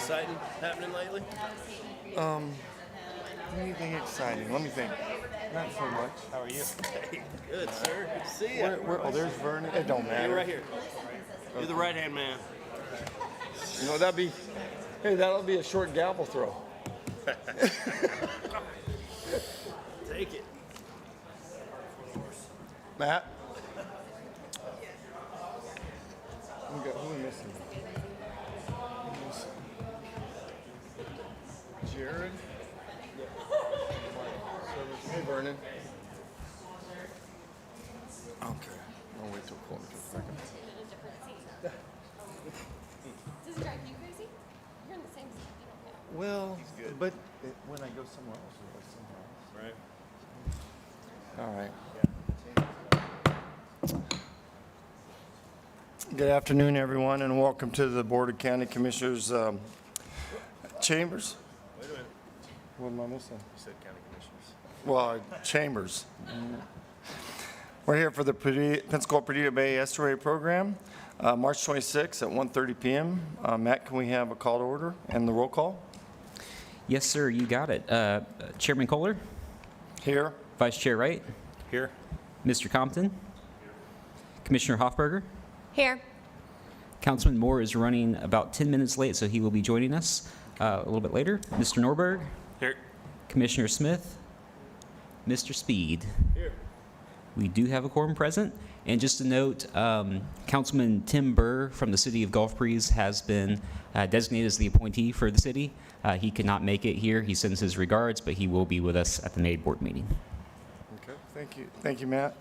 exciting happening lately? Anything exciting? Let me think. Not so much. How are you? Hey, good, sir. Good to see you. Oh, there's Vernon. It don't matter. You're right here. You're the right-hand man. You know, that'll be a short gavel throw. Take it. Matt? Who are we missing? Jared? Hey, Vernon. Okay. I'll wait till Colton comes back. Does it drive you crazy? You're in the same seat. You don't know. Well, but when I go somewhere else, I'll go somewhere else. Right. All right. Good afternoon, everyone, and welcome to the Board of County Commissioners chambers. Wait a minute. What am I missing? You said county commissioners. Well, chambers. We're here for the Pensacola-Perdido Bay Estuary Program, March 26th at 1:30 p.m. Matt, can we have a call to order and the roll call? Yes, sir, you got it. Chairman Kohler, Here. Vice Chair Wright, Here. Mr. Compton, Commissioner Hoffberger. Here. Councilman Moore is running about 10 minutes late, so he will be joining us a little bit later. Mr. Norberg, Here. Commissioner Smith, Mr. Speed. Here. We do have a quorum present. And just a note, Councilman Tim Burr from the city of Gulf Breeze has been designated as the appointee for the city. He could not make it here. He sends his regards, but he will be with us at the May board meeting. Okay, thank you. Thank you, Matt.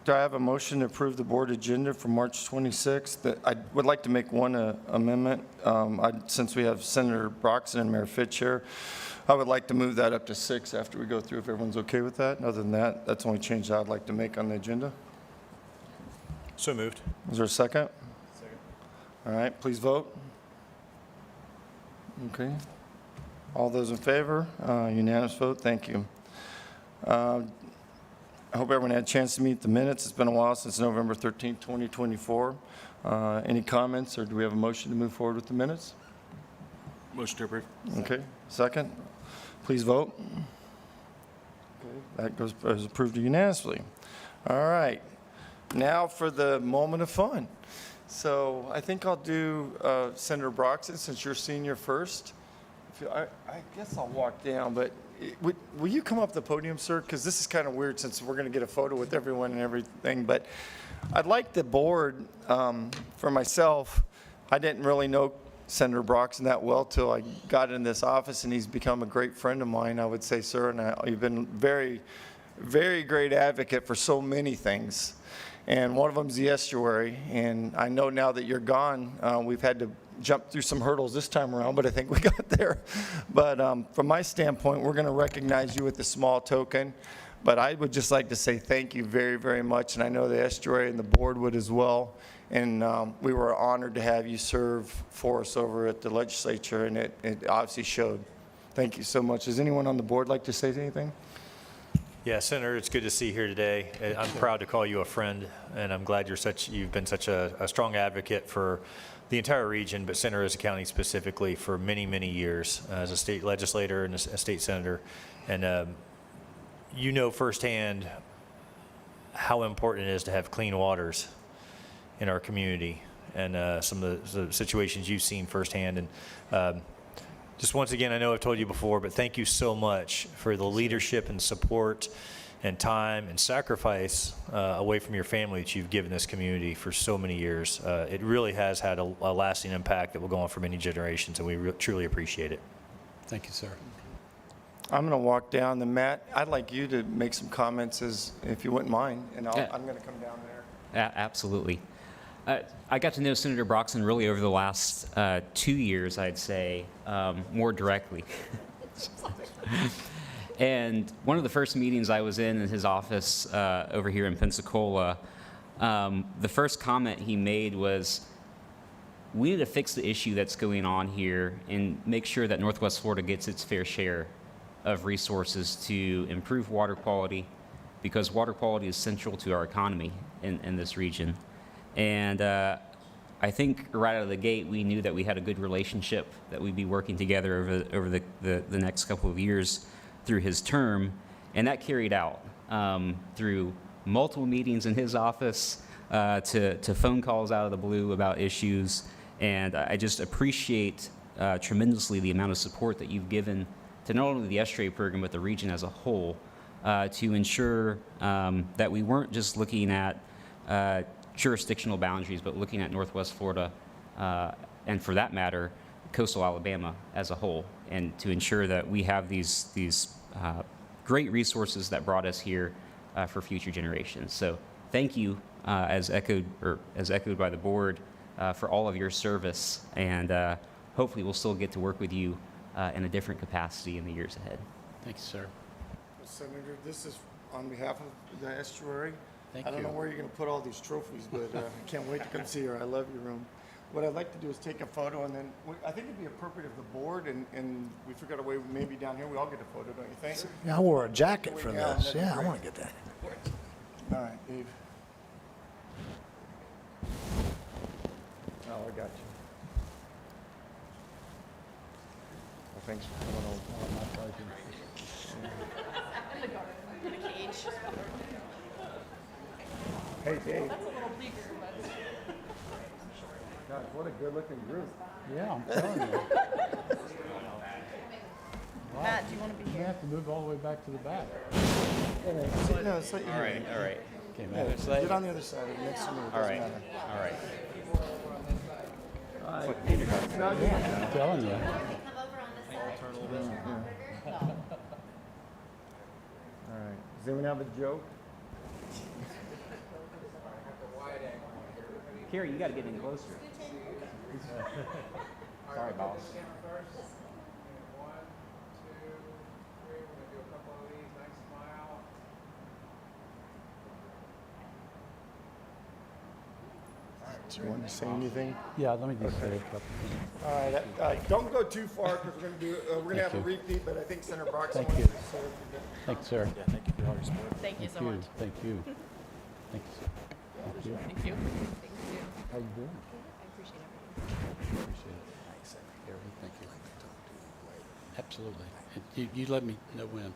Do I have a motion to approve the board agenda for March 26th? I would like to make one amendment. Since we have Senator Broxton and Mayor Fitch here, I would like to move that up to 6 after we go through, if everyone's okay with that. Other than that, that's the only change I'd like to make on the agenda. So moved. Is there a second? Second. All right, please vote. Okay. All those in favor? Unanimous vote. Thank you. I hope everyone had a chance to meet the minutes. It's been a while since November 13th, 2024. Any comments, or do we have a motion to move forward with the minutes? Motion to approve. Okay, second. Please vote. Okay, that goes as approved unanimously. All right, now for the moment of fun. So I think I'll do Senator Broxton, since you're senior first. I guess I'll walk down, but will you come up the podium, sir? Because this is kind of weird since we're going to get a photo with everyone and everything. But I'd like the board, for myself, I didn't really know Senator Broxton that well till I got in this office, and he's become a great friend of mine, I would say, sir. And you've been very, very great advocate for so many things. And one of them is the estuary. And I know now that you're gone, we've had to jump through some hurdles this time around, but I think we got there. But from my standpoint, we're going to recognize you with a small token. But I would just like to say thank you very, very much. And I know the estuary and the board would as well. And we were honored to have you serve for us over at the legislature, and it obviously showed. Thank you so much. Does anyone on the board like to say anything? Yeah, Senator, it's good to see you here today. I'm proud to call you a friend, and I'm glad you've been such a strong advocate for the entire region, but Santa Rosa County specifically for many, many years as a state legislator and a state senator. And you know firsthand how important it is to have clean waters in our community, and some of the situations you've seen firsthand. And just once again, I know I've told you before, but thank you so much for the leadership and support and time and sacrifice away from your family that you've given this community for so many years. It really has had a lasting impact that will go on for many generations, and we truly appreciate it. Thank you, sir. I'm going to walk down. And Matt, I'd like you to make some comments, if you wouldn't mind, and Yeah. I'm going to come down there. Absolutely. I got to know Senator Broxton really over the last 2 years, I'd say, more directly. And one of the first meetings I was in his office over here in Pensacola, the first comment he made was, we need to fix the issue that's going on here and make sure that Northwest Florida gets its fair share of resources to improve water quality, because water quality is central to our economy in this region. And I think right out of the gate, we knew that we had a good relationship, that we'd be working together over the next couple of years through his term, and that carried out through multiple meetings in his office, to phone calls out of the blue about issues, and I just appreciate tremendously the amount of support that you've given to not only the estuary program, but the region as a whole, to ensure that we weren't just looking at jurisdictional boundaries, but looking at Northwest Florida, and for that matter, coastal Alabama as a whole, and to ensure that we have these great resources that brought us here for future generations. So thank you, as echoed by the board, for all of your service, and hopefully we'll still get to work with you in a different capacity in the years ahead. Thank you, sir. Senator, this is on behalf of the estuary. Thank I don't know you. where you're going to put all these trophies, but I can't wait to come see her. I love your room. What I'd like to do is take a photo, and then I think it'd be appropriate if the board and we figured a way maybe down here we all get a photo, don't you think? Yeah, I wore a jacket for Yeah, this. that'd be Yeah, I great. want to get that. All right, Dave. Oh, I got you. Well, thanks for coming over. My pleasure. In the garden, in a cage. Hey, Dave. That's a little bigger, but. God, what a good-looking group. Yeah, I'm telling you. Matt, do you want to be You here? have to move all the way back to the back. No, it's like All right, all right, Okay, Yeah, man. get on the other side, next to me. It all doesn't right, matter. all right. I'm telling you. All right. Does anyone have a joke? Carrie, you got to get in closer. Sorry, boss. Do you want to say anything? Yeah, let me just say a couple things. All right, don't go too far because we're going to have a you. repeat, but I think Senator Brock's Thank wants you. to say it. Thank you, sir. Yeah, thank you for all your support. Thank you so Thank much. you. Thank you. Thank you, sir. Thank you. Thank you. How you doing? I appreciate everything. Appreciate it. Gary, thank you. Absolutely. You let me know when.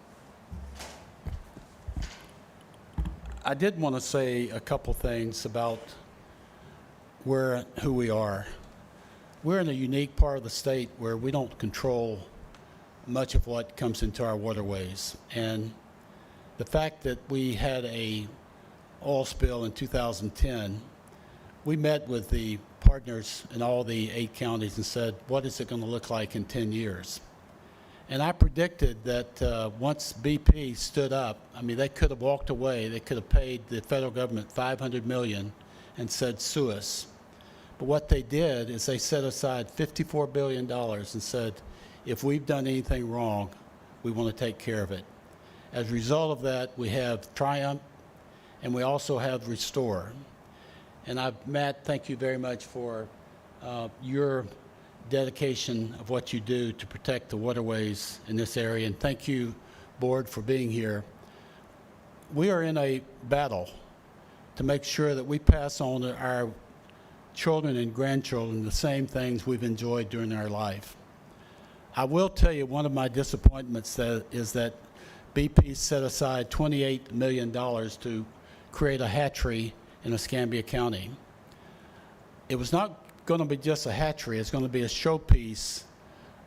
I did want to say a couple things about who we are. We're in a unique part of the state where we don't control much of what comes into our waterways. And the fact that we had a oil spill in 2010, we met with the partners in all the 8 counties and said, what is it going to look like in 10 years? And I predicted that once BP stood up, I mean, they could have walked away. They could have paid the federal government $500 million and said, sue us. But what they did is they set aside $54 billion and said, if we've done anything wrong, we want to take care of it. As a result of that, we have Triumph, and we also have Restore. And Matt, thank you very much for your dedication of what you do to protect the waterways in this area. And thank you, Board, for being here. We are in a battle to make sure that we pass on to our children and grandchildren the same things we've enjoyed during our life. I will tell you one of my disappointments is that BP set aside $28 million to create a hatchery in Escambia County. It was not going to be just a hatchery, it's going to be a showpiece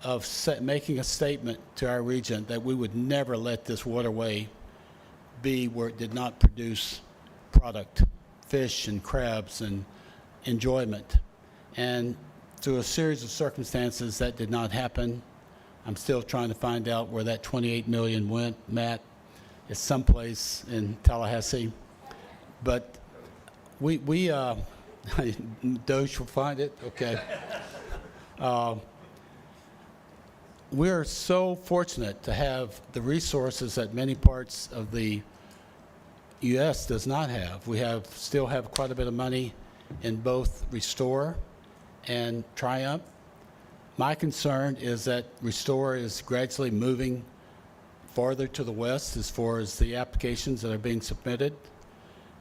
of making a statement to our region that we would never let this waterway be where it did not produce product, fish and crabs and enjoyment. And through a series of circumstances, that did not happen. I'm still trying to find out where that $28 million went, Matt. It's someplace in Tallahassee. But Doge will find it? Okay. We're so fortunate to have the resources that many parts of the U.S. does not have. We still have quite a bit of money in both Restore and Triumph. My concern is that Restore is gradually moving farther to the west as far as the applications that are being submitted.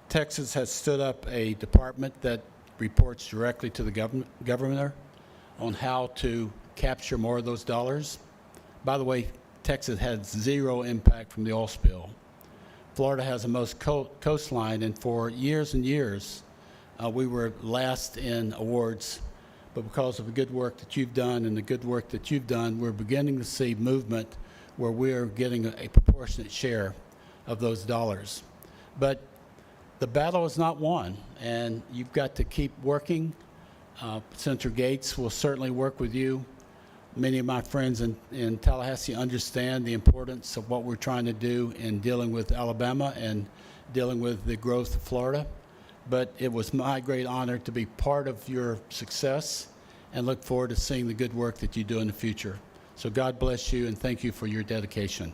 Texas has stood up a department that reports directly to the governor on how to capture more of those dollars. By the way, Texas had zero impact from the oil spill. Florida has the most coastline, and for years and years, we were last in awards. But because of the good work that you've done and the good work that you've done, we're beginning to see movement where we're getting a proportionate share of those dollars. But the battle is not won, and you've got to keep working. Senator Gates will certainly work with you. Many of my friends in Tallahassee understand the importance of what we're trying to do in dealing with Alabama and dealing with the growth of Florida. But it was my great honor to be part of your success and look forward to seeing the good work that you do in the future. So God bless you, and thank you for your dedication.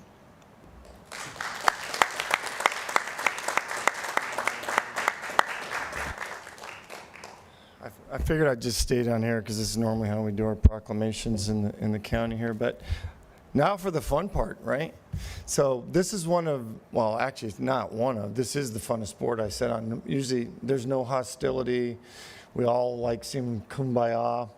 I figured I'd just stay down here because this is normally how we do our proclamations in the county here. But now for the fun part, right? So this is one of, well, actually it's not one of, this is the funnest sport I said on. Usually there's no hostility. We all like seem kumbaya.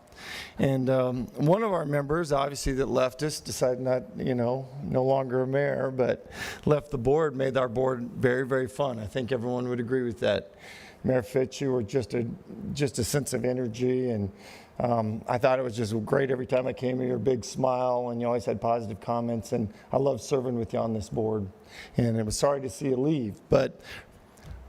And one of our members, obviously, that left us, decided not, no longer a mayor, but left the board, made our board very, very fun. I think everyone would agree with that. Mayor Fitch, you were just a sense of energy, and I thought it was just great every time I came here. Your big smile, and you always had positive comments, and I loved serving with you on this board. And it was sorry to see you leave, but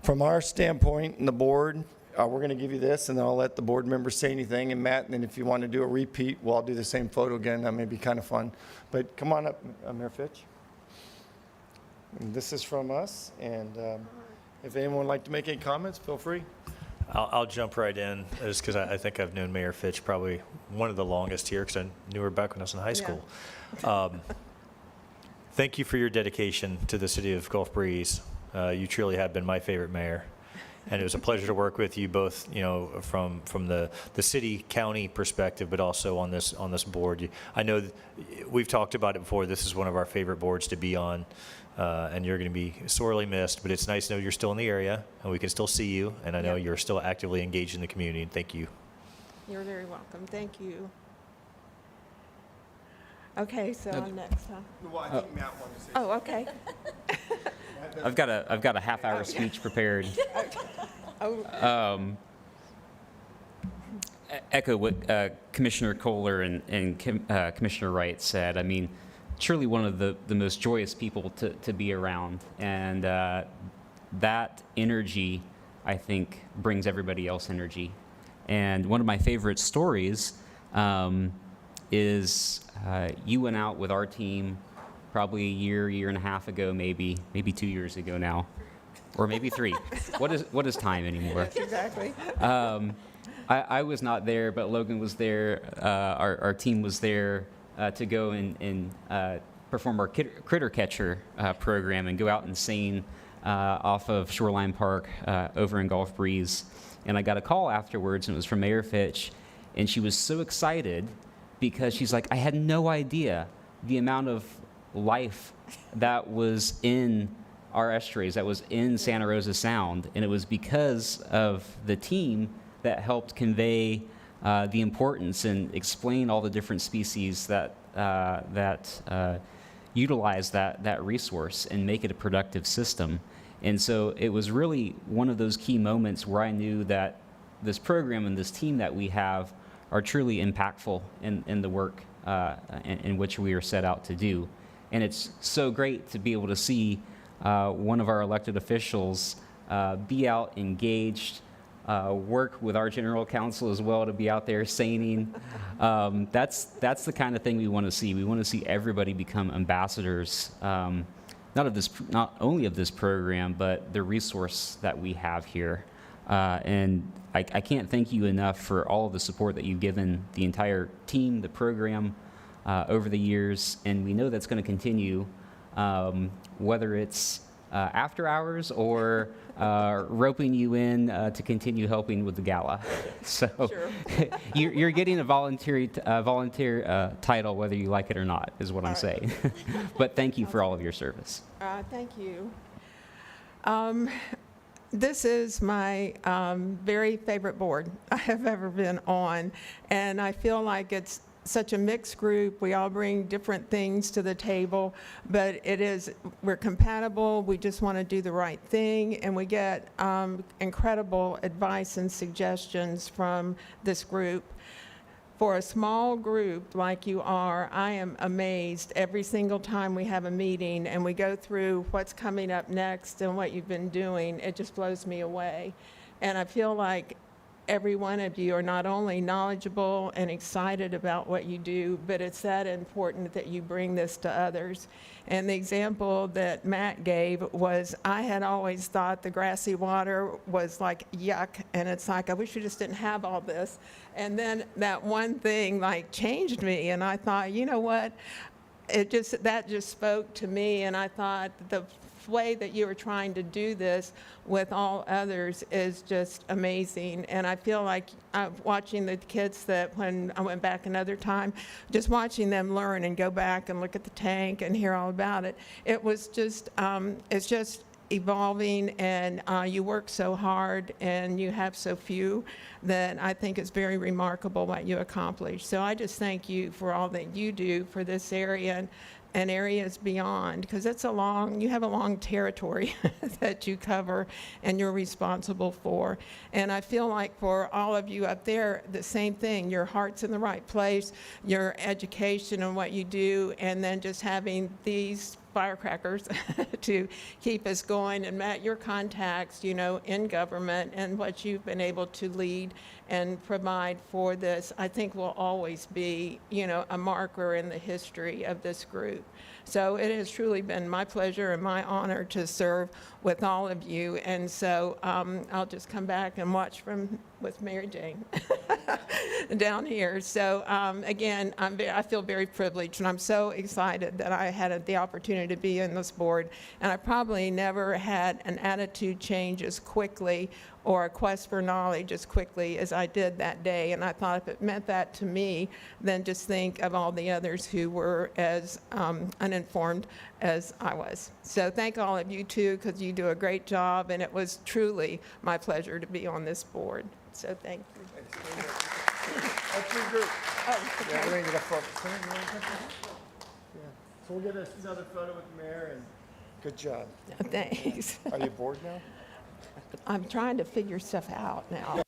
from our standpoint in the board, we're going to give you this, and then I'll let the board members say anything. And Matt, and then if you want to do a repeat, we'll all do the same photo again. That may be kind of fun. But come on up, Mayor Fitch. And this is from us, and if anyone would like to make any comments, feel free. I'll jump right in, just because I think I've known Mayor Fitch probably one of the longest here, because I knew her back when I was in high school. Thank you for your dedication to the city of Gulf Breeze. You truly have been my favorite mayor. And it was a pleasure to work with you both, from the city county perspective, but also on this board. I know we've talked about it before. This is one of our favorite boards to be on, and you're going to be sorely missed. But it's nice to know you're still in the area and we can still see you. And I know you're still actively engaged in the community. And thank you. You're very welcome. Thank you. Okay, so I'm next, huh? Well, I think Matt wanted to say Oh, okay. I've got a half-hour speech prepared. Echo what Commissioner Kohler and Commissioner Wright said. I mean, truly one of the most joyous people to be around, and that energy, I think, brings everybody else energy. And one of my favorite stories is you went out with our team probably a year and a half ago, maybe 2 years ago now, or maybe 3. What is time anymore? Exactly. I was not there, but Logan was there. Our team was there to go and perform our critter catcher program and go out and seine off of Shoreline Park over in Gulf Breeze. And I got a call afterwards, and it was from Mayor Fitch, and she was so excited because she's like, I had no idea the amount of life that was in our estuaries, that was in Santa Rosa Sound, and it was because of the team that helped convey the importance and explain all the different species that utilize that resource and make it a productive system. And so it was really one of those key moments where I knew that this program and this team that we have are truly impactful in the work in which we are set out to do. And it's so great to be able to see one of our elected officials be out engaged, work with our general counsel as well to be out there seining. That's the kind of thing we want to see. We want to see everybody become ambassadors, not only of this program, but the resource that we have here. And I can't thank you enough for all of the support that you've given the entire team, the program, over the years, and we know that's going to continue, whether it's after hours or roping you in to continue helping with the gala. So Sure. you're getting a volunteer title, whether you like it or not, is what I'm saying. But thank you for all of your service. Thank you. This is my very favorite board I have ever been on, and I feel like it's such a mixed group. We all bring different things to the table, but we're compatible. We just want to do the right thing, and we get incredible advice and suggestions from this group. For a small group like you are, I am amazed every single time we have a meeting and we go through what's coming up next and what you've been doing. It just blows me away. And I feel like every one of you are not only knowledgeable and excited about what you do, but it's that important that you bring this to others. And the example that Matt gave was, I had always thought the grassy water was like yuck, and it's like, I wish we just didn't have all this. And then that one thing like changed me, and I thought, you know what? That just spoke to me, and I thought the way that you are trying to do this with all others is just amazing. And I feel like watching the kids, that when I went back another time, just watching them learn and go back and look at the tank and hear all about it, it was just, it's just evolving, and you work so hard and you have so few that I think it's very remarkable what you accomplished. So I just thank you for all that you do for this area and areas beyond, because you have a long territory that you cover and you're responsible for. And I feel like for all of you up there, the same thing. Your heart's in the right place, your education and what you do, and then just having these firecrackers to keep us going. And Matt, your contacts, in government and what you've been able to lead and provide for this, I think will always be, a marker in the history of this group. So it has truly been my pleasure and my honor to serve with all of you. And so I'll just come back and watch with Mary Jane down here. So again, I feel very privileged, and I'm so excited that I had the opportunity to be in this board. And I probably never had an attitude change as quickly or a quest for knowledge as quickly as I did that day. And I thought, if it meant that to me, then just think of all the others who were as uninformed as I was. So thank all of you too, because you do a great job, and it was truly my pleasure to be on this board. So thank you. That's your group. Oh, okay. Yeah, we're gonna get a photo. Yeah. So we'll get another photo with the mayor, and good job. Thanks. Are you bored now? I'm trying to figure stuff out now.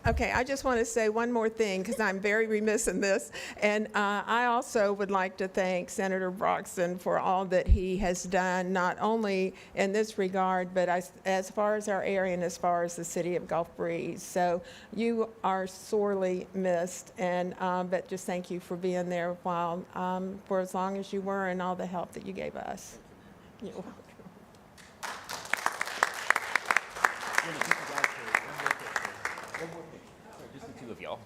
Okay, I just want to say one more thing, because I'm very remiss in this. And I also would like to thank Senator Broxton for all that he has done, not only in this regard, but as far as our area and as far as the city of Gulf Breeze. So you are sorely missed, and but just thank you for being there while, for as long as you were, and all the help that you gave us. You're welcome. Just the two of y'all.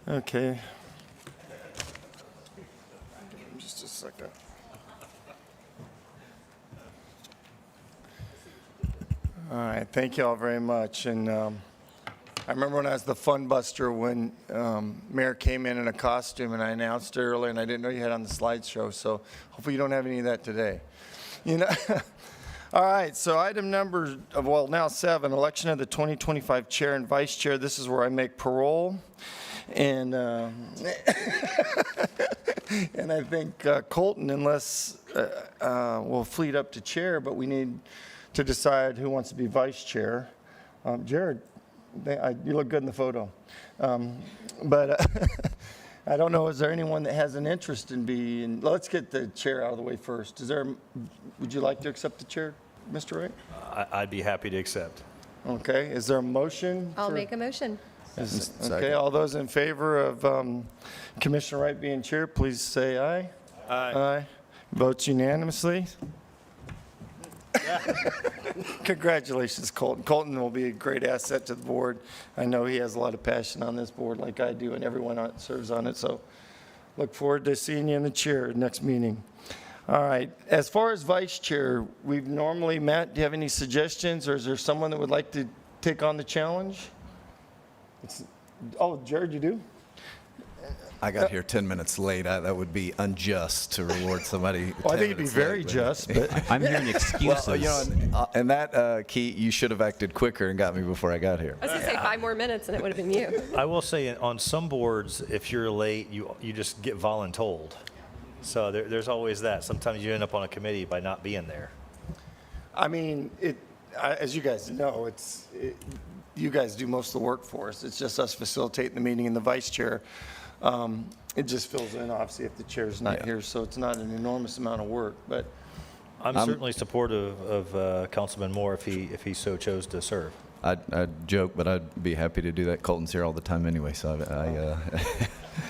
Okay. Just a second. All right, thank you all very much. And I remember when I was the fun buster, when Mayor came in a costume, and I announced it earlier, and I didn't know you had on the slideshow, so hopefully you don't have any of that today. All right, so item number, now 7, election of the 2025 chair and vice chair. This is where I make parole. And and I think Colton, unless we'll fleet up to chair, but we need to decide who wants to be vice chair. Jared, you look good in the photo. But I don't know, is there anyone that has an interest in being, let's get the chair out of the way first. Would you like to accept the chair, Mr. Wright? I'd be happy to accept. Okay, is there a motion? I'll make a motion. Okay, all those in favor of Commissioner Wright being chair, please say aye. Aye. Votes unanimously. Congratulations, Colton. Colton will be a great asset to the board. I know he has a lot of passion on this board like I do and everyone that serves on it, so look forward to seeing you in the chair next meeting. All right, as far as vice chair, we've normally, Matt, do you have any suggestions, or is there someone that would like to take on the challenge? Oh, Jared, you do? I got here 10 minutes late. That would be unjust to reward somebody. Well, I 10 think it'd be minutes very late, but- just, but I'm hearing excuses. Well, and that, Keith, you should have acted quicker and got me before I got here. I was gonna say 5 more minutes and it would have been you. I will say, on some boards, if you're late, you just get voluntold. So there's always that. Sometimes you end up on a committee by not being there. I mean, as you guys know, you guys do most of the work for us. It's just us facilitating the meeting and the vice chair. It just fills in, obviously, if the chair's not here, so it's not an enormous amount of work, but I'm certainly supportive of Councilman Moore if he so chose to serve. I'd joke, but I'd be happy to do that. Colton's here all the time anyway, so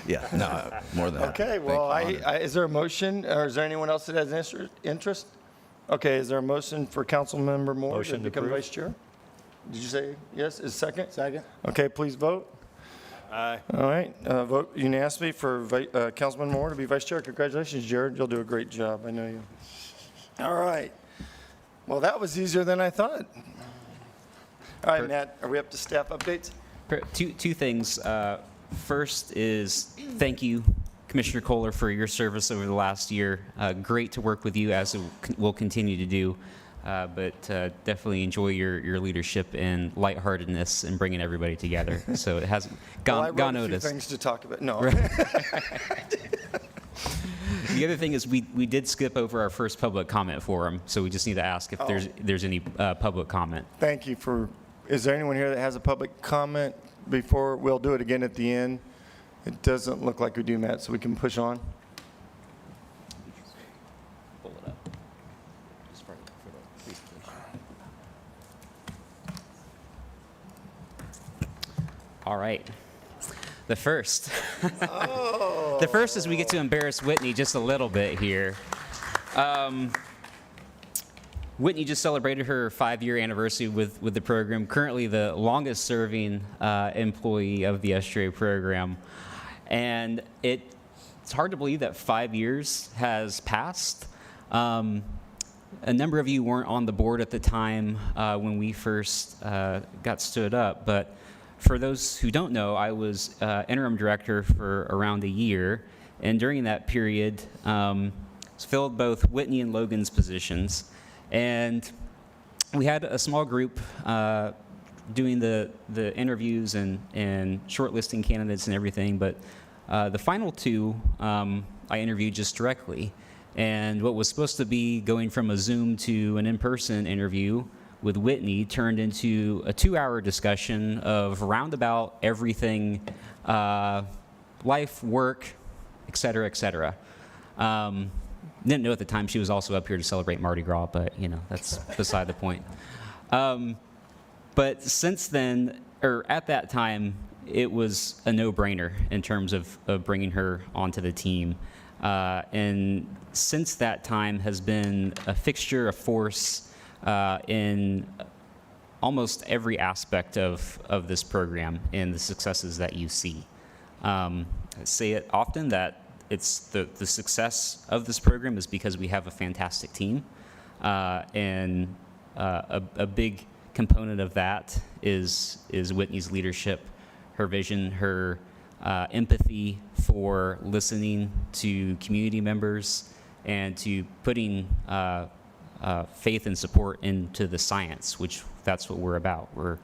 yeah, no, more than happy. okay, well, Thank you. is there a motion, or is there anyone else that has interest? Okay, is there a motion for Councilmember Moore to Motion to become approve. vice chair? Did you say yes? Is second? Second. Okay, please vote. Aye. All right, vote unanimously for Councilman Moore to be vice chair. Congratulations, Jared. You'll do a great job. I know you. All right. Well, that was easier than I thought. All right, Matt, are we up to staff updates? Two things. First is thank you, Commissioner Kohler, for your service over the last year. Great to work with you, as it will continue to do. But definitely enjoy your leadership and lightheartedness and bringing everybody together. So it hasn't Well, I gone wrote a few noticed. things to talk about. No. The other thing is we did skip over our first public comment forum, so we just need to ask if there's any public comment. Thank you for, is there anyone here that has a public comment before? We'll do it again at the end. It doesn't look like we do, Matt, so we can push on. Pull it up. All right. The first. The first is we get to embarrass Whitney just a little bit here. Whitney just celebrated her 5-year anniversary with the program, currently the longest serving employee of the SGA program. And it's hard to believe that 5 years has passed. A number of you weren't on the board at the time when we first got stood up, but for those who don't know, I was interim director for around a year, and during that period, filled both Whitney and Logan's positions. And we had a small group doing the interviews and shortlisting candidates and everything, but the final two I interviewed just directly. And what was supposed to be going from a Zoom to an in-person interview with Whitney turned into a 2-hour discussion of roundabout everything, life, work, et cetera, et cetera. Didn't know at the time she was also up here to celebrate Mardi Gras, but that's beside the point. But since then, or at that time, it was a no-brainer in terms of bringing her onto the team. And since that time has been a fixture, a force in almost every aspect of this program and the successes that you see. I say it often that it's the success of this program is because we have a fantastic team, and a big component of that is Whitney's leadership, her vision, her empathy for listening to community members, and to putting faith and support into the science, which that's what we're about. We're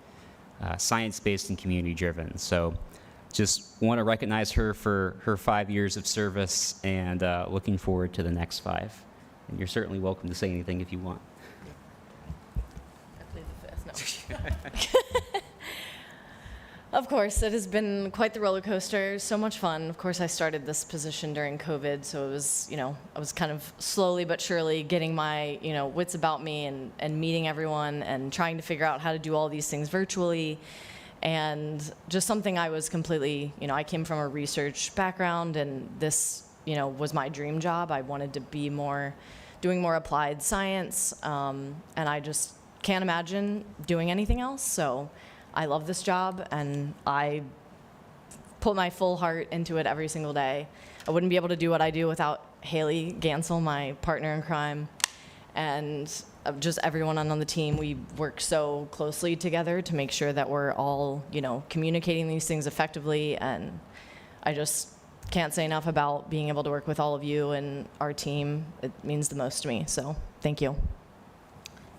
science-based and community-driven. So just want to recognize her for her 5 years of service, and looking forward to the next 5. And you're certainly welcome to say anything if you want. Of course, it has been quite the roller coaster. So much fun. Of course, I started this position during COVID, so it was, I was kind of slowly but surely getting my, wits about me and meeting everyone and trying to figure out how to do all these things virtually. And just something I was completely, I came from a research background, and this, was my dream job. I wanted to be doing more applied science, and I just can't imagine doing anything else. So I love this job, and I put my full heart into it every single day. I wouldn't be able to do what I do without Haley Gansel, my partner in crime, and just everyone on the team. We work so closely together to make sure that we're all, communicating these things effectively, and I just can't say enough about being able to work with all of you and our team. It means the most to me, so thank you.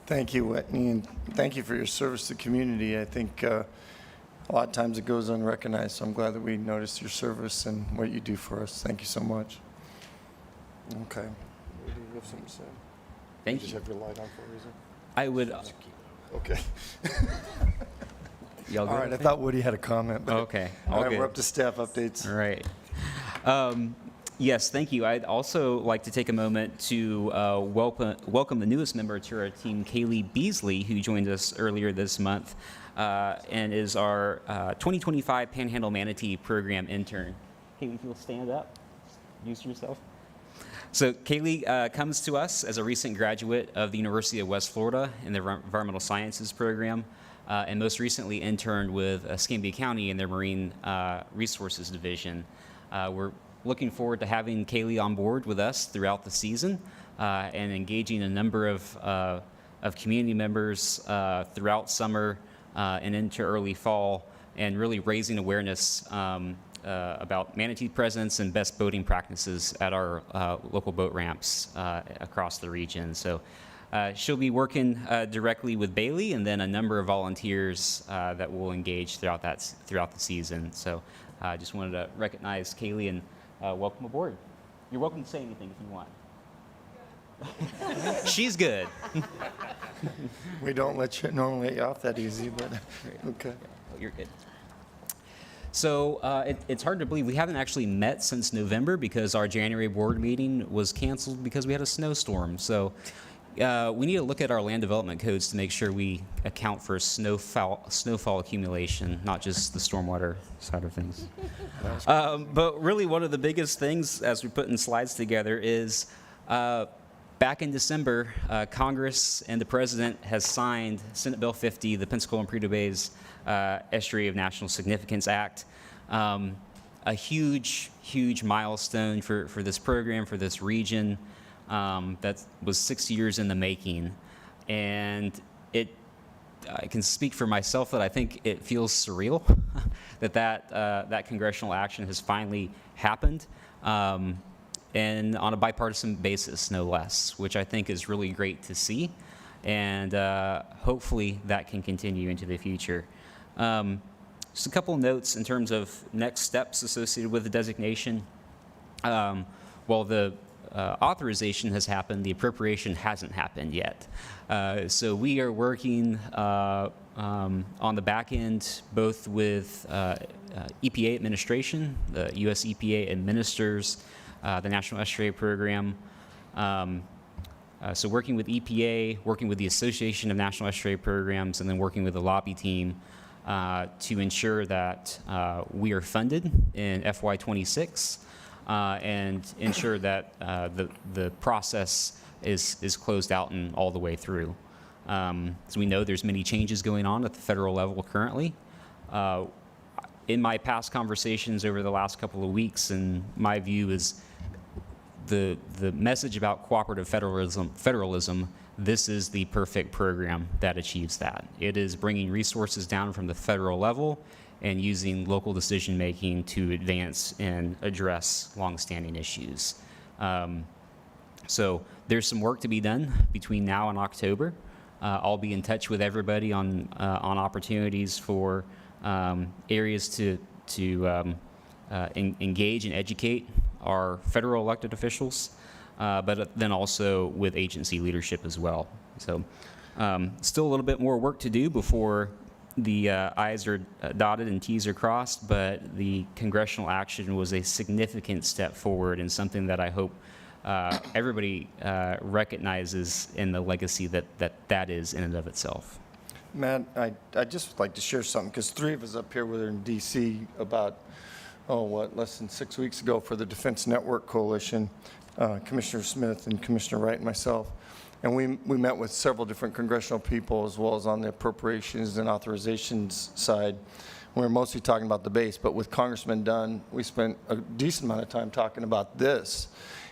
Thank you, Whitney, and thank you for your service to the community. I think a lot of times it goes unrecognized, so I'm glad that we noticed your service and what you do for us. Thank you so much. Okay. Do you have something to say? Thank Just you. have your light on for a reason? I would. Okay. Y'all good? All right, I thought Woody had a comment, but. Okay. All All right, good. we're up to staff updates. All right. Yes, thank you. I'd also like to take a moment to welcome the newest member to our team, Kaylee Beasley, who joined us earlier this month and is our 2025 Panhandle Manatee Program intern. Kaylee, if you'll stand up, introduce yourself. So Kaylee comes to us as a recent graduate of the University of West Florida in the Environmental Sciences program, and most recently interned with Escambia County in their Marine Resources Division. We're looking forward to having Kaylee on board with us throughout the season and engaging a number of community members throughout summer and into early fall, and really raising awareness about manatee presence and best boating practices at our local boat ramps across the region. So she'll be working directly with Bailey and then a number of volunteers that will engage throughout the season. So I just wanted to recognize Kaylee and welcome aboard. You're welcome to say anything if you want. She's good. We don't normally let you off that easy, but, okay. You're good. So it's hard to believe we haven't actually met since November because our January board meeting was canceled because we had a snowstorm. So we need to look at our land development codes to make sure we account for snowfall accumulation, not just the stormwater side of things. But really one of the biggest things, as we put in slides together, is back in December, Congress and the President has signed Senate Bill 50, the Pensacola and Prudhoe Bays Estuary of National Significance Act. A huge, huge milestone for this program, for this region. That was 6 years in the making. And I can speak for myself that I think it feels surreal that congressional action has finally happened. And on a bipartisan basis, no less, which I think is really great to see. And hopefully that can continue into the future. Just a couple notes in terms of next steps associated with the designation. While the authorization has happened, the appropriation hasn't happened yet. So we are working on the back end, both with EPA administration. The US EPA administers the National Estuary Program. So working with EPA, working with the Association of National Estuary Programs, and then working with the lobby team to ensure that we are funded in FY26 and ensure that the process is closed out and all the way through. So we know there's many changes going on at the federal level currently. In my past conversations over the last couple of weeks, and my view is the message about cooperative federalism, this is the perfect program that achieves that. It is bringing resources down from the federal level and using local decision-making to advance and address longstanding issues. So there's some work to be done between now and October. I'll be in touch with everybody on opportunities for areas to engage and educate our federal elected officials, but then also with agency leadership as well. So still a little bit more work to do before the I's are dotted and T's are crossed, but the congressional action was a significant step forward and something that I hope everybody recognizes in the legacy that is in and of itself. Matt, I'd just like to share something, because 3 of us up here were in D.C. about, less than 6 weeks ago for the Defense Network Coalition, Commissioner Smith and Commissioner Wright and myself. And we met with several different congressional people, as well as on the appropriations and authorizations side. We were mostly talking about the base, but with Congressman Dunn, we spent a decent amount of time talking about this.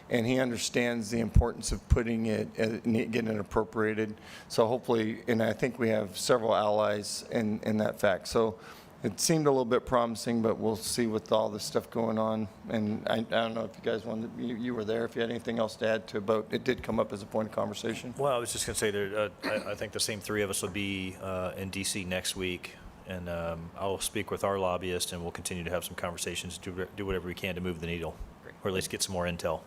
And he understands the importance of putting it, getting it appropriated. So hopefully, and I think we have several allies in that fact. So it seemed a little bit promising, but we'll see with all this stuff going on. And I don't know if you guys wanted, you were there, if you had anything else to add to about, it did come up as a point of conversation. Well, I was just going to say, I think the same 3 of us will be in D.C. next week, and I'll speak with our lobbyist, and we'll continue to have some conversations, do whatever we can to move the needle, or at least get some more intel.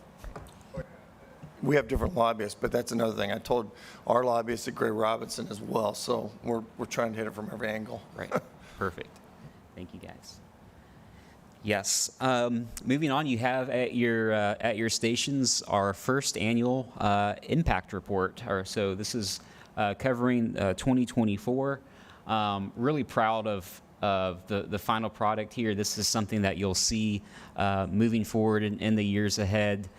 We have different lobbyists, but that's another thing. I told our lobbyist at Gray Robinson as well, so we're trying to hit it from every angle. Right. Perfect. Thank you, guys. Yes. Moving on, you have at your stations our first annual impact report. So this is covering 2024. Really proud of the final product here. This is something that you'll see moving forward in the years ahead.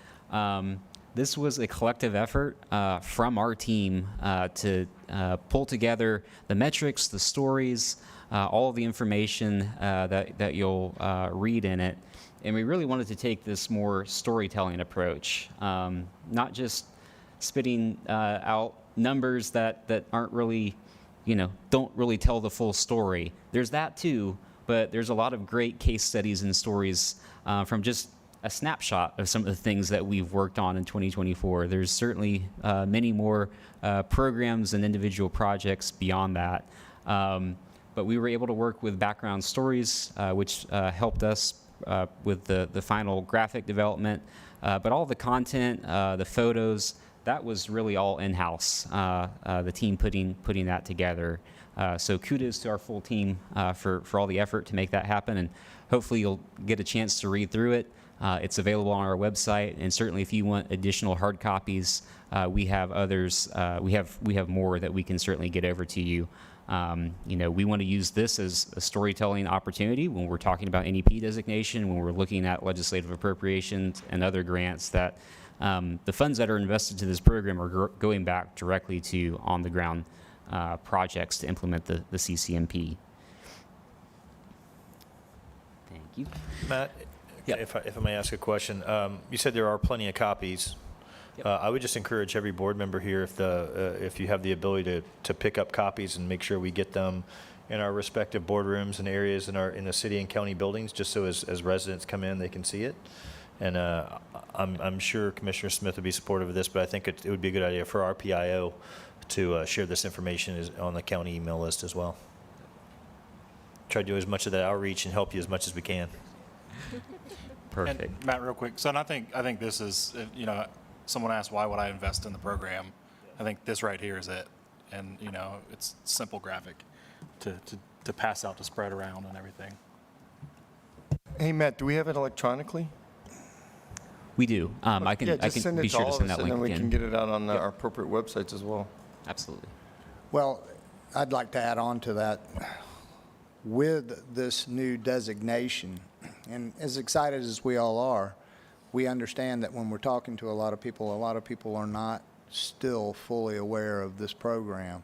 This was a collective effort from our team to pull together the metrics, the stories, all of the information that you'll read in it. And we really wanted to take this more storytelling approach, not just spitting out numbers that aren't really, don't really tell the full story. There's that too, but there's a lot of great case studies and stories from just a snapshot of some of the things that we've worked on in 2024. There's certainly many more programs and individual projects beyond that. But we were able to work with Background Stories, which helped us with the final graphic development. But all the content, the photos, that was really all in-house, the team putting that together. So kudos to our full team for all the effort to make that happen. And hopefully you'll get a chance to read through it. It's available on our website, and certainly if you want additional hard copies, we have others. We have more that we can certainly get over to you. We want to use this as a storytelling opportunity when we're talking about NEP designation, when we're looking at legislative appropriations and other grants, that the funds that are invested to this program are going back directly to on-the-ground projects to implement the CCMP. Thank you. Matt, Yep. if I may ask a question, you said there are plenty of copies. Yep. I would just encourage every board member here, if you have the ability to pick up copies and make sure we get them in our respective boardrooms and areas in the city and county buildings, just so as residents come in, they can see it. And I'm sure Commissioner Smith would be supportive of this, but I think it would be a good idea for our PIO to share this information on the county email list as well. Try to do as much of that outreach and help you as much as we can. Perfect. And Matt, real quick. So and I think this is, someone asked why would I invest in the program? I think this right here is it. And, it's simple graphic to pass out, to spread around and everything. Hey, Matt, do we have it electronically? We do. I can send it be to sure to all of send us, that and link then we again. can get it out on our appropriate websites as well. Absolutely. Well, I'd like to add on to that. With this new designation, and as excited as we all are, we understand that when we're talking to a lot of people are not still fully aware of this program.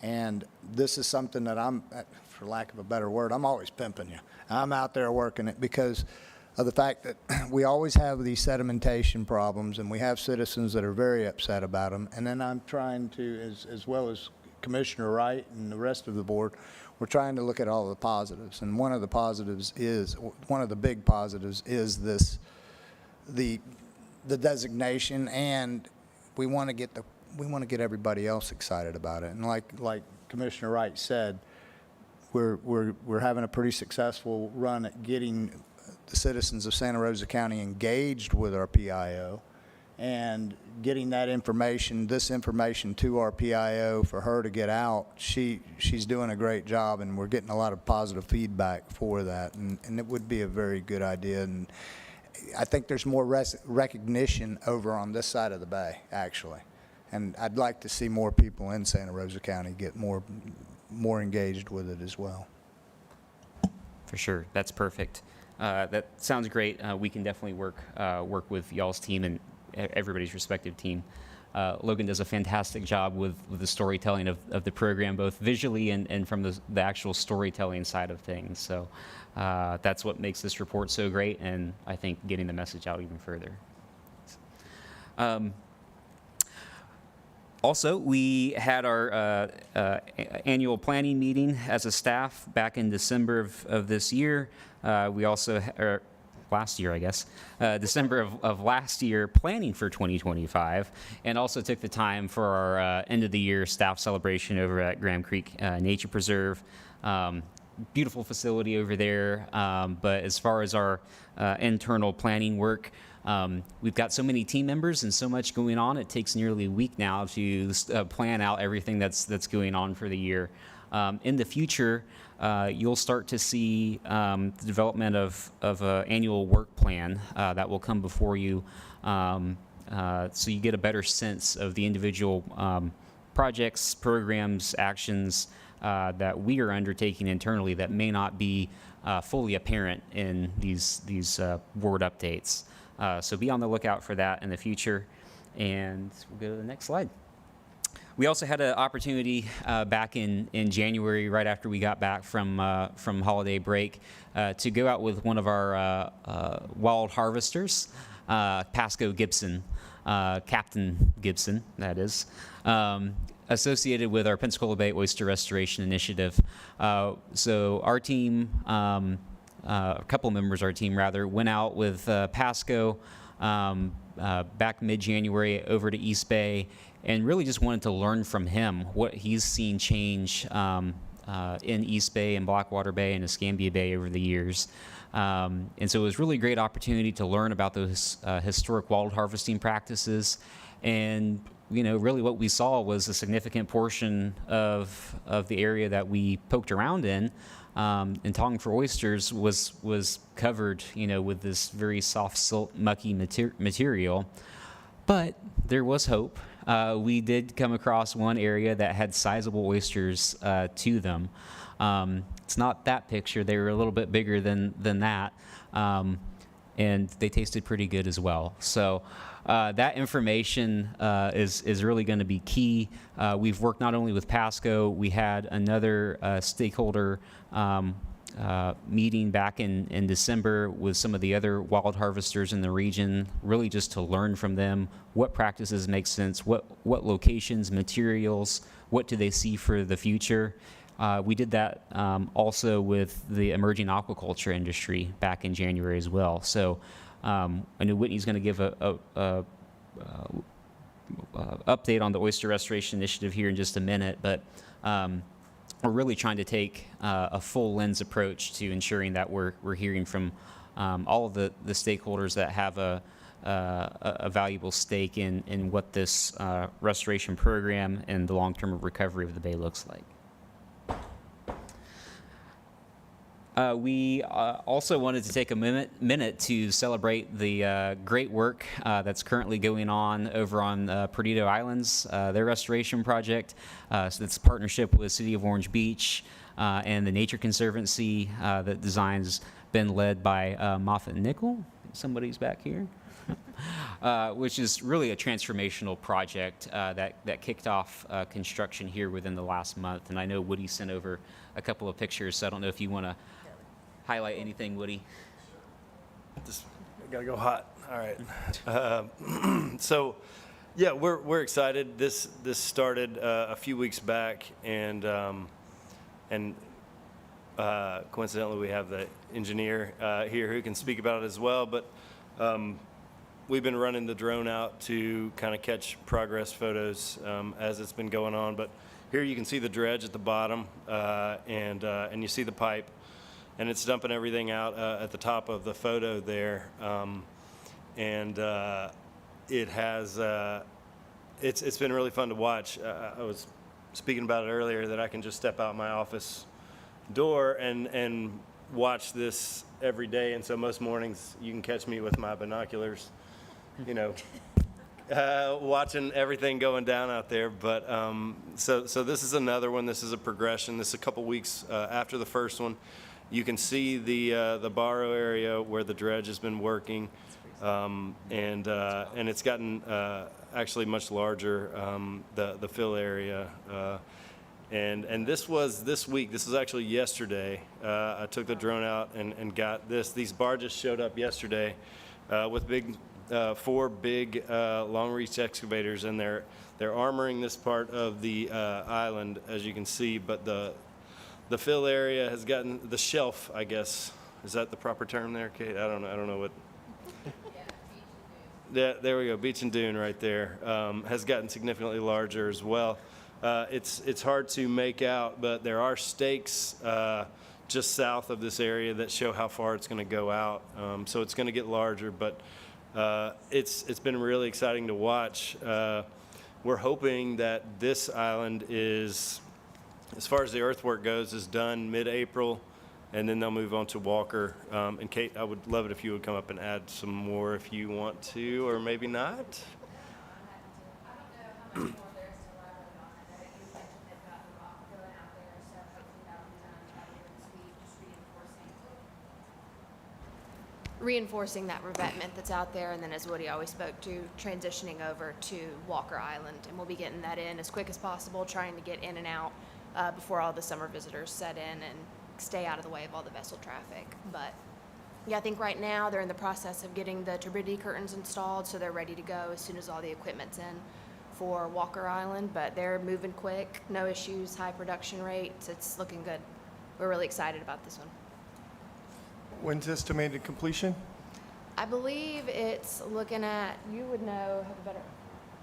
And this is something that I'm, for lack of a better word, I'm always pimping you. I'm out there working it because of the fact that we always have these sedimentation problems, and we have citizens that are very upset about them. And then I'm trying to, as well as Commissioner Wright and the rest of the board, we're trying to look at all the positives. And one of the big positives is this, the designation, and we want to get everybody else excited about it. And like Commissioner Wright said, we're having a pretty successful run at getting the citizens of Santa Rosa County engaged with our PIO, And getting that information, this information to our PIO for her to get out, she's doing a great job, and we're getting a lot of positive feedback for that. And it would be a very good idea. And I think there's more recognition over on this side of the bay, actually. And I'd like to see more people in Santa Rosa County get more engaged with it as well. For sure, that's perfect. That sounds great. We can definitely work with y'all's team and everybody's respective team. Logan does a fantastic job with the storytelling of the program, both visually and from the actual storytelling side of things. So that's what makes this report so great, and I think getting the message out even further. Also, we had our annual planning meeting as a staff back in December of this year. We also, or last year, I guess, December of last year, planning for 2025, and also took the time for our end of the year staff celebration over at Graham Creek Nature Preserve. Beautiful facility over there, but as far as our internal planning work, we've got so many team members and so much going on. It takes nearly a week now to plan out everything that's going on for the year. In the future, you'll start to see the development of an annual work plan that will come before you, so you get a better sense of the individual projects, programs, actions that we are undertaking internally that may not be fully apparent in these board updates. So be on the lookout for that in the future. And we'll go to the next slide. We also had an opportunity back in January, right after we got back from holiday break, to go out with one of our wild harvesters, Pasco Gibson, Captain Gibson, that is, associated with our Pensacola Bay Oyster Restoration Initiative. So our team, a couple members of our team rather, went out with Pasco back mid-January over to East Bay, and really just wanted to learn from him what he's seen change in East Bay and Blackwater Bay and Escambia Bay over the years. And so it was really a great opportunity to learn about those historic wild harvesting practices. And really what we saw was a significant portion of the area that we poked around in Tongue for Oysters was covered, with this very soft, silt, mucky material. But there was hope. We did come across one area that had sizable oysters to them. It's not that picture. They were a little bit bigger than that. And they tasted pretty good as well. So that information is really going to be key. We've worked not only with Pasco, we had another stakeholder meeting back in December with some of the other wild harvesters in the region, really just to learn from them what practices make sense, what locations, materials, what do they see for the future. We did that also with the emerging aquaculture industry back in January as well. So I know Whitney's going to give a update on the Oyster Restoration Initiative here in just a minute, but we're really trying to take a full lens approach to ensuring that we're hearing from all of the stakeholders that have a valuable stake in what this restoration program and the long-term recovery of the bay looks like. We also wanted to take a minute to celebrate the great work that's currently going on over on Perdido Islands, their restoration project. So it's a partnership with the City of Orange Beach and the Nature Conservancy. That design's been led by Moffett Nickel. Somebody's back here. Which is really a transformational project that kicked off construction here within the last month. And I know Woody sent over a couple of pictures, so I don't know if you want to highlight anything, Woody. Just gotta go hot. All right. So, yeah, we're excited. This started a few weeks back, and coincidentally, we have the engineer here who can speak about it as well. But we've been running the drone out to kind of catch progress photos as it's been going on. But here you can see the dredge at the bottom, and you see the pipe. And it's dumping everything out at the top of the photo there. it has, it's been really fun to watch. I was speaking about it earlier that I can just step out my office door and watch this every day. And so most mornings you can catch me with my binoculars, you know, watching everything going down out there. But so this is another one. This is a progression. This is a couple weeks after the first one. You can see the Barrow area where the dredge has been working, and it's gotten actually much larger. The fill area. And this was this week. This was actually yesterday. I took the drone out and got this. These barges showed up yesterday with four big long reach excavators, and they're armoring this part of the island, as you can see. But the fill area has gotten the shelf, I guess. Is that the proper term there, Kate? I don't know what. Yeah, there we go. Beach and dune right there has gotten significantly larger as well. It's hard to make out, but there are stakes just south of this area that show how far it's going to go out. So it's going to get larger, but it's been really exciting to watch. We're hoping that this island is, as far as the earthwork goes, is done mid-April, and then they'll move on to Walker. And Kate, I would love it if you would come up and add some more if you want to, or maybe not. Reinforcing that revetment that's out there, and then as Woody always spoke to, transitioning over to Walker Island. And we'll be getting that in as quick as possible, trying to get in and out before all the summer visitors set in and stay out of the way of all the vessel traffic. But yeah, I think right now they're in the process of getting the turbidity curtains installed, so they're ready to go as soon as all the equipment's in for Walker Island. But they're moving quick, no issues, high production rates. It's looking good. We're really excited about this one. When's estimated completion? I believe it's looking at, you would know, have a better,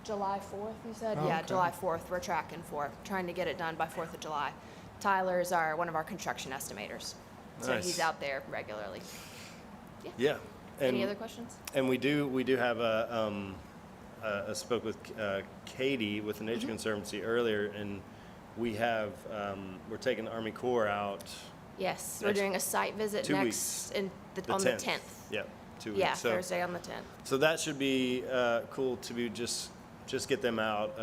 July 4th, you said? Oh, Yeah, okay. July 4th, we're tracking for, trying to get it done by 4th of July. Tyler's one of our construction estimators. So Nice. he's out there regularly. Yeah. Any other questions? And we do have I spoke with Katie with the Nature Conservancy earlier, and we have, we're taking the Army Corps out. Yes, we're Next- doing a site visit 2 next, weeks. on the 10th. Yep, 2 weeks. Yeah, So- Thursday on the 10th. So that should be cool to be just get them out.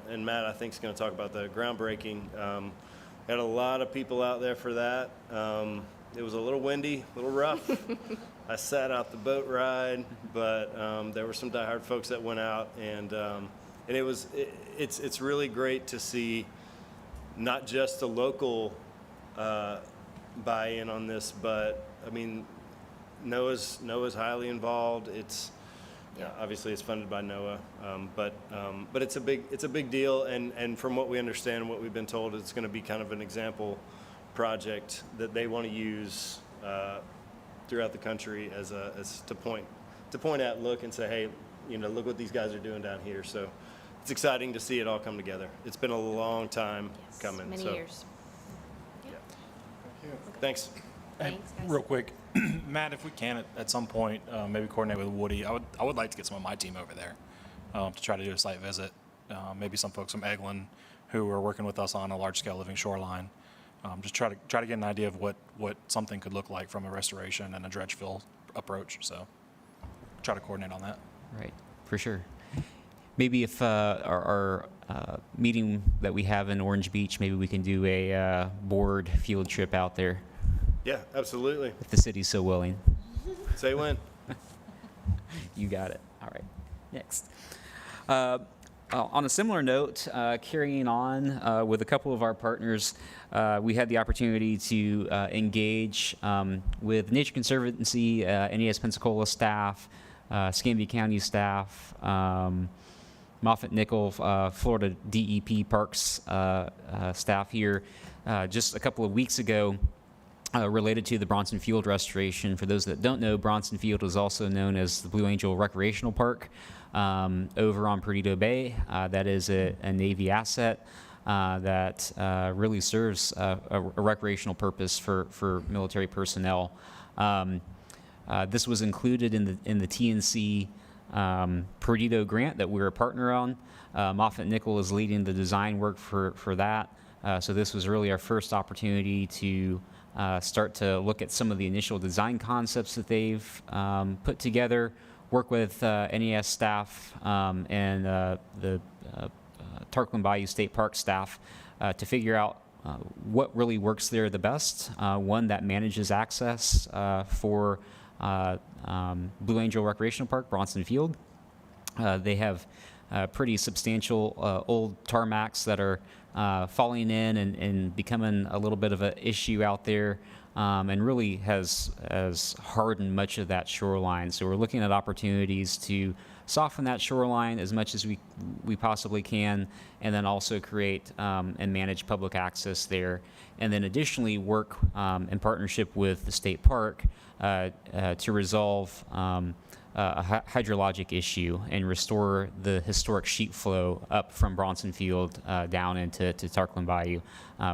And Matt, I think, is going to talk about the groundbreaking. Had a lot of people out there for that. It was a little windy, a little rough. I sat out the boat ride, but there were some diehard folks that went out, and it's really great to see not just the local buy-in on this, but I mean, NOAA's highly involved. It's obviously it's funded by NOAA, but it's a big deal, and from what we understand, what we've been told, it's going to be kind of an example project that they want to use throughout the country as to point at, look and say, hey, look what these guys are doing down here. So it's exciting to see it all come together. It's been a long time coming. Many so. years. Thanks. Thanks, guys. Real quick, Matt, if we can at some point, maybe coordinate with Woody. I would like to get some of my team over there to try to do a site visit. Maybe some folks from Eglin who are working with us on a large-scale living shoreline. Just try to get an idea of what something could look like from a restoration and a dredge fill approach. So try to coordinate on that. Right, for sure. Maybe if our meeting that we have in Orange Beach, maybe we can do a board field trip out there Yeah, absolutely. if the city's so willing. Say when. You got it. All right. Next. On a similar note, carrying on with a couple of our partners, we had the opportunity to engage with Nature Conservancy, NES Pensacola staff, Escambia County staff, Moffett-Nickel, Florida DEP Parks staff here just a couple of weeks ago related to the Bronson Field restoration. For those that don't know, Bronson Field is also known as the Blue Angel Recreational Park over on Perdido Bay. That is a Navy asset that really serves a recreational purpose for military personnel. This was included in the TNC Perdido grant that we're a partner on. Moffatt Nickel is leading the design work for that. So this was really our first opportunity to start to look at some of the initial design concepts that they've put together, work with NES staff and the Tarkland Bayou State Park staff to figure out what really works there the best. One that manages access for Blue Angel Recreational Park, Bronson Field. They have pretty substantial old tarmacs that are falling in and becoming a little bit of an issue out there, and really has hardened much of that shoreline. So we're looking at opportunities to soften that shoreline as much as we possibly can, and then also create and manage public access there. And then additionally work in partnership with the state park to resolve a hydrologic issue and restore the historic sheet flow up from Bronson Field down into Tarkland Bayou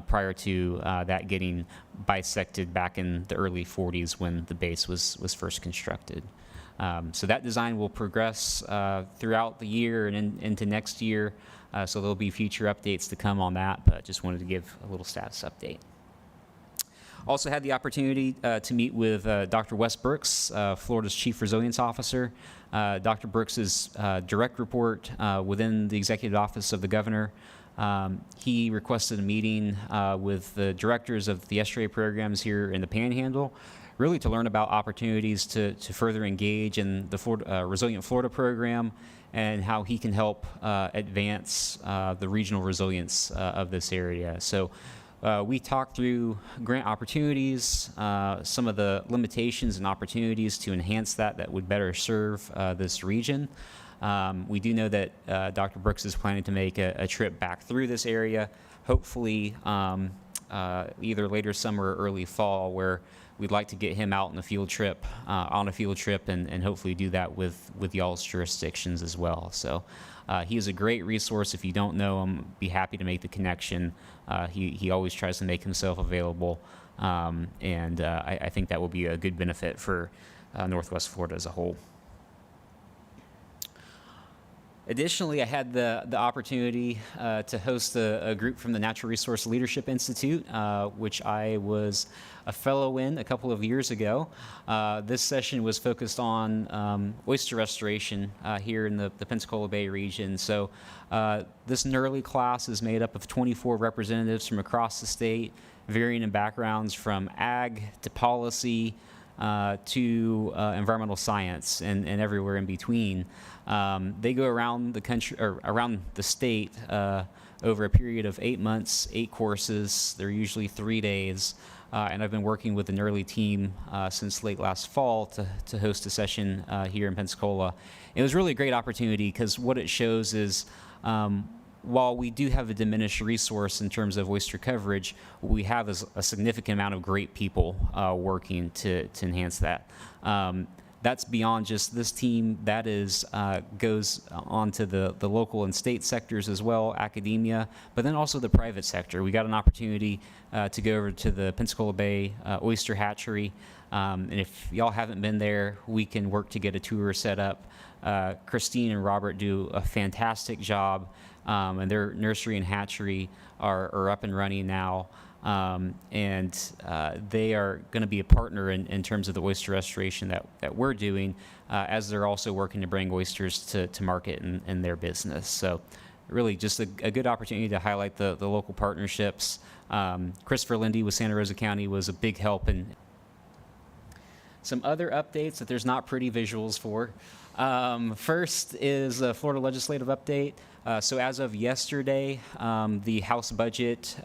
prior to that getting bisected back in the early 40s when the base was first constructed. So that design will progress throughout the year and into next year. So there'll be future updates to come on that, but just wanted to give a little status update. Also had the opportunity to meet with Dr. Wes Brooks, Florida's Chief Resilience Officer. Dr. Brooks's direct report within the Executive Office of the Governor. He requested a meeting with the directors of the SRA programs here in the Panhandle, really to learn about opportunities to further engage in the Resilient Florida program and how he can help advance the regional resilience of this area. So we talked through grant opportunities, some of the limitations and opportunities to enhance that would better serve this region. We do know that Dr. Brooks is planning to make a trip back through this area, hopefully either later summer or early fall, where we'd like to get him out on a field trip, and hopefully do that with y'all's jurisdictions as well. So he is a great resource. If you don't know him, be happy to make the connection. He always tries to make himself available, and I think that will be a good benefit for Northwest Florida as a whole. Additionally, I had the opportunity to host a group from the Natural Resource Leadership Institute, which I was a fellow in a couple of years ago. This session was focused on oyster restoration here in the Pensacola Bay region. So this NERLI class is made up of 24 representatives from across the state, varying in backgrounds from ag to policy to environmental science and everywhere in between. They go around the country or around the state over a period of 8 months, 8 courses. They're usually 3 days. And I've been working with the NERLI team since late last fall to host a session here in Pensacola. It was really a great opportunity because what it shows is while we do have a diminished resource in terms of oyster coverage, what we have is a significant amount of great people working to enhance that. That's beyond just this team. That is goes on to the local and state sectors as well, academia, but then also the private sector. We got an opportunity to go over to the Pensacola Bay Oyster Hatchery. And if y'all haven't been there, we can work to get a tour set up. Christine and Robert do a fantastic job, and their nursery and hatchery are up and running now. And they are going to be a partner in terms of the oyster restoration that we're doing, as they're also working to bring oysters to market in their business. So really just a good opportunity to highlight the local partnerships. Christopher Lindy with Santa Rosa County was a big help. And some other updates that there's not pretty visuals for. First is a Florida legislative update. So as of yesterday, the House budget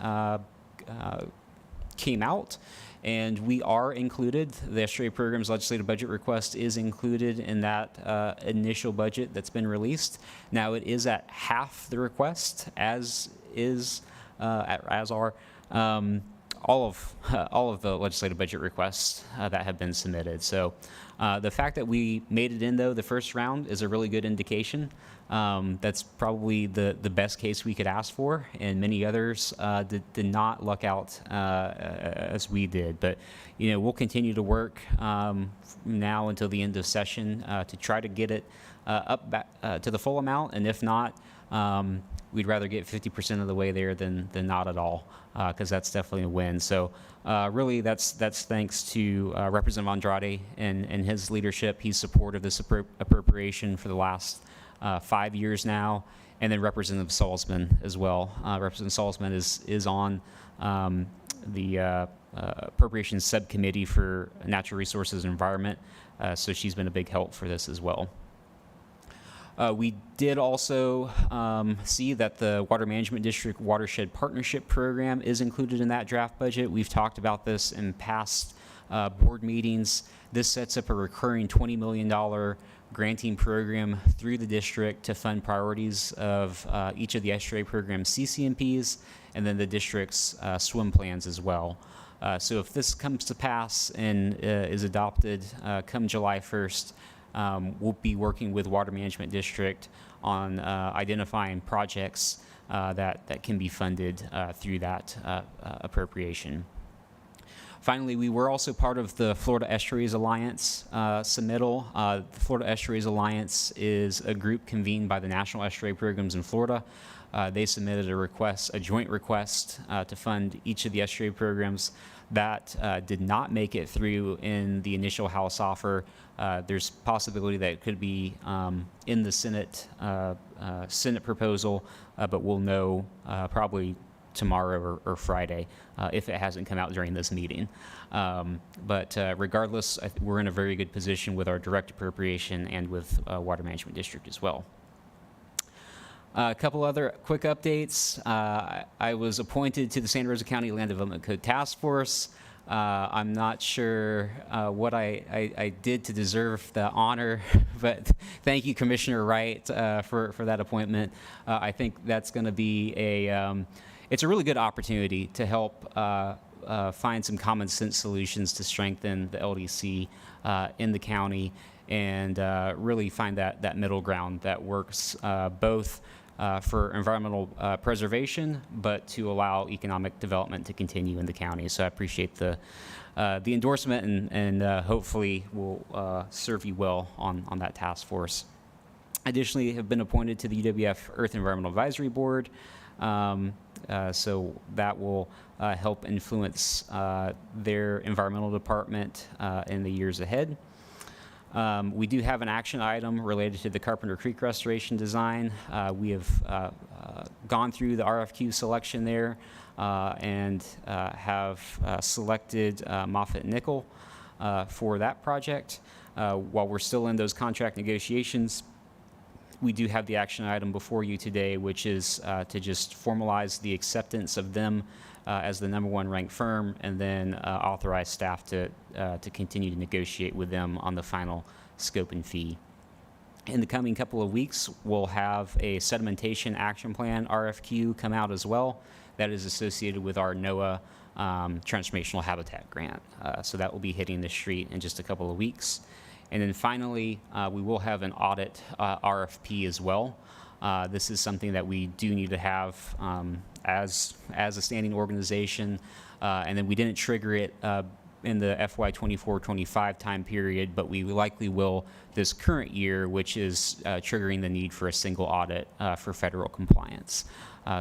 came out, and we are included. The SRA program's legislative budget request is included in that initial budget that's been released. Now it is at half the request, as are all of the legislative budget requests that have been submitted. So The fact that we made it in, though, the first round is a really good indication. That's probably the best case we could ask for, and many others did not luck out as we did. But, we'll continue to work now until the end of session to try to get it up back, to the full amount, and if not, we'd rather get 50% of the way there than not at all, because that's definitely a win. So really, that's thanks to Representative Andrade and his leadership. He's supported this appropriation for the last 5 years now, and then Representative Salzman as well. Representative Salzman is on the Appropriations Subcommittee for Natural Resources and Environment, so she's been a big help for this as well. We did also see that the Water Management District Watershed Partnership Program is included in that draft budget. We've talked about this in past board meetings. This sets up a recurring $20 million granting program through the district to fund priorities of each of the estuary program CCMPs and then the district's swim plans as well. So if this comes to pass and is adopted come July 1st, we'll be working with Water Management District on identifying projects that can be funded through that appropriation. Finally, we were also part of the Florida Estuaries Alliance submittal. The Florida Estuaries Alliance is a group convened by the National Estuary Programs in Florida. They submitted a joint request to fund each of the estuary programs. That did not make it through in the initial House offer. There's possibility that it could be in the Senate proposal, but we'll know probably tomorrow or Friday if it hasn't come out during this meeting. But regardless, we're in a very good position with our direct appropriation and with Water Management District as well. A couple other quick updates. I was appointed to the Santa Rosa County Land Development Code Task Force. I'm not sure what I did to deserve the honor, but thank you, Commissioner Wright, for that appointment. I think that's going to be it's a really good opportunity to help find some common sense solutions to strengthen the LDC in the county and really find that middle ground that works both for environmental preservation, but to allow economic development to continue in the county. So I appreciate the endorsement and hopefully will serve you well on that task force. Additionally, have been appointed to the UWF Earth Environmental Advisory Board. So that will help influence their environmental department in the years ahead. We do have an action item related to the Carpenter Creek restoration design. We have gone through the RFQ selection there and have selected Moffitt Nickel for that project. While we're still in those contract negotiations, we do have the action item before you today, which is to just formalize the acceptance of them as the #1 ranked firm, and then authorize staff to continue to negotiate with them on the final scope and fee. In the coming couple of weeks, we'll have a sedimentation action plan RFQ come out as well. That is associated with our NOAA transformational habitat grant. So that will be hitting the street in just a couple of weeks. And then finally, we will have an audit RFP as well. This is something that we do need to have as a standing organization, and then we didn't trigger it in the FY 24-25 time period, but we likely will this current year, which is triggering the need for a single audit for federal compliance.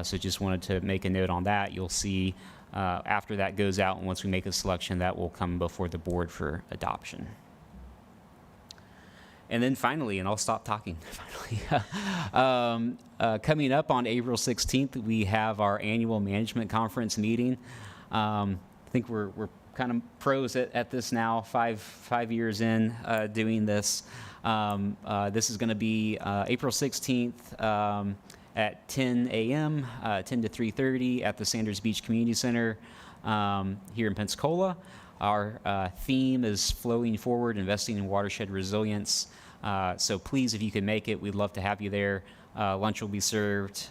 So just wanted to make a note on that. You'll see after that goes out, and once we make a selection, that will come before the board for adoption. And then finally, and I'll stop talking finally, coming up on April 16th, we have our annual management conference meeting. I think we're kind of pros at this now, five years in doing this. This is going to be April 16th at 10 a.m., 10 to 3:30 at the Sanders Beach Community Center here in Pensacola. Our theme is Flowing Forward, Investing in Watershed Resilience. So please, if you can make it, we'd love to have you there. Lunch will be served.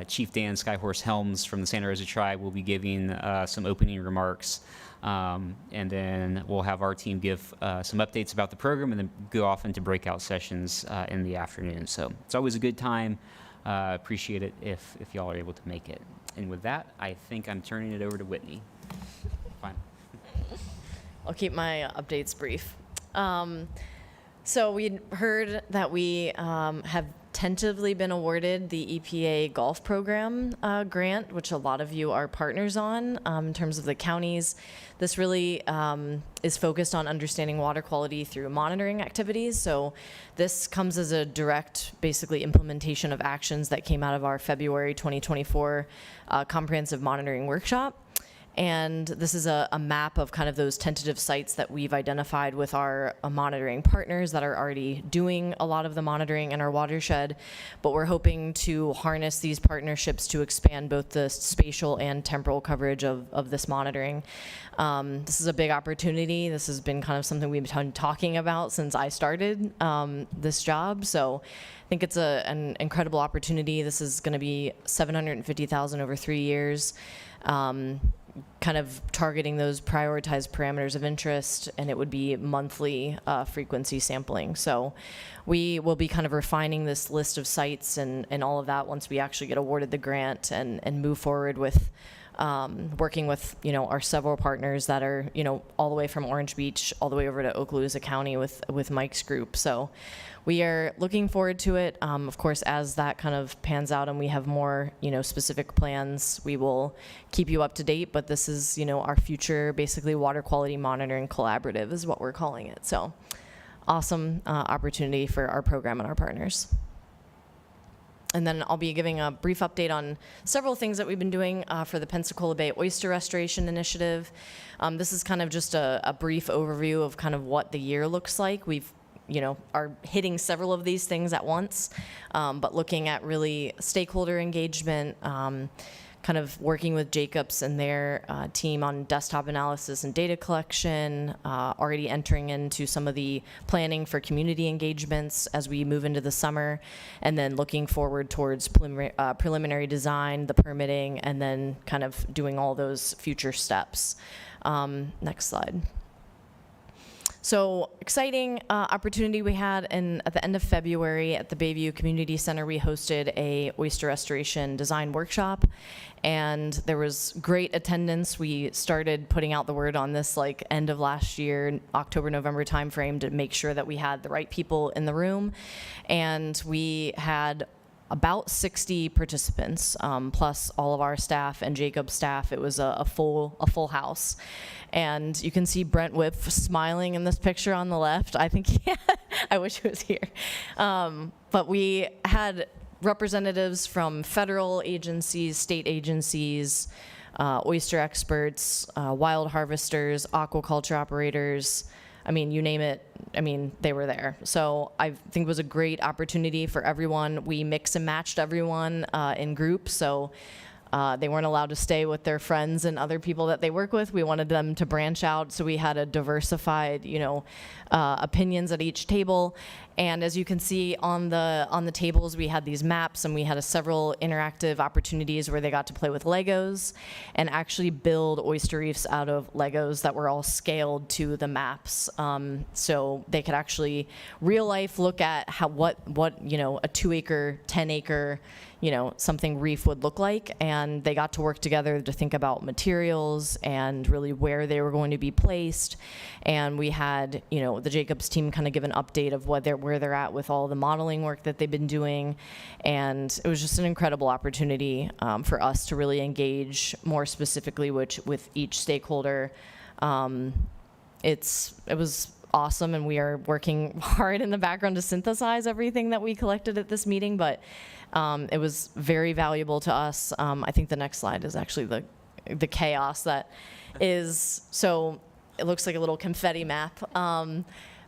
Chief Dan Skyhorse Helms from the Santa Rosa Tribe will be giving some opening remarks. And then we'll have our team give some updates about the program and then go off into breakout sessions in the afternoon. So it's always a good time. Appreciate it if y'all are able to make it. And with that, I think I'm turning it over to Whitney. Fine. I'll keep my updates brief. So we heard that we have tentatively been awarded the EPA Golf Program grant, which a lot of you are partners on in terms of the counties. This really is focused on understanding water quality through monitoring activities. So this comes as a direct, basically, implementation of actions that came out of our February 2024 comprehensive monitoring workshop. And this is a map of kind of those tentative sites that we've identified with our monitoring partners that are already doing a lot of the monitoring in our watershed. But we're hoping to harness these partnerships to expand both the spatial and temporal coverage of this monitoring. This is a big opportunity. This has been kind of something we've been talking about since I started this job. So I think it's an incredible opportunity. This is going to be $750,000 over 3 years. Kind of targeting those prioritized parameters of interest, and it would be monthly frequency sampling. So we will be kind of refining this list of sites and all of that once we actually get awarded the grant and move forward with working with, our several partners that are, all the way from Orange Beach all the way over to Okaloosa County with Mike's group. So we are looking forward to it. Of course, as that kind of pans out and we have more, specific plans, we will keep you up to date. But this is, our future, basically, water quality monitoring collaborative is what we're calling it. So awesome opportunity for our program and our partners. And then I'll be giving a brief update on several things that we've been doing for the Pensacola Bay Oyster Restoration Initiative. This is kind of just a brief overview of kind of what the year looks like. We've are hitting several of these things at once, but looking at really stakeholder engagement, kind of working with Jacobs and their team on desktop analysis and data collection, already entering into some of the planning for community engagements as we move into the summer, and then looking forward towards preliminary design, the permitting, and then kind of doing all those future steps. Next slide. So exciting opportunity we had at the end of February at the Bayview Community Center. We hosted a oyster restoration design workshop, and there was great attendance. We started putting out the word on this like end of last year, October, November timeframe, to make sure that we had the right people in the room, and we had about 60 participants, plus all of our staff and Jacob's staff. It was a full house. And you can see Brent Whip smiling in this picture on the left. I think, I wish he was here. But we had representatives from federal agencies, state agencies, oyster experts, wild harvesters, aquaculture operators. I mean, you name it, they were there. So I think it was a great opportunity for everyone. We mix and matched everyone in groups, so they weren't allowed to stay with their friends and other people that they work with. We wanted them to branch out, so we had a diversified, opinions at each table. And as you can see on the tables, we had these maps, and we had several interactive opportunities where they got to play with Legos and actually build oyster reefs out of Legos that were all scaled to the maps, so they could actually real life look at what a 2-acre, 10-acre, something reef would look like. And they got to work together to think about materials and really where they were going to be placed. And we had, the Jacobs team kind of give an update of where they're at with all the modeling work that they've been doing. And it was just an incredible opportunity for us to really engage more specifically with each stakeholder. It was awesome, and we are working hard in the background to synthesize everything that we collected at this meeting, but it was very valuable to us. I think the next slide is actually the chaos that is. So it looks like a little confetti map.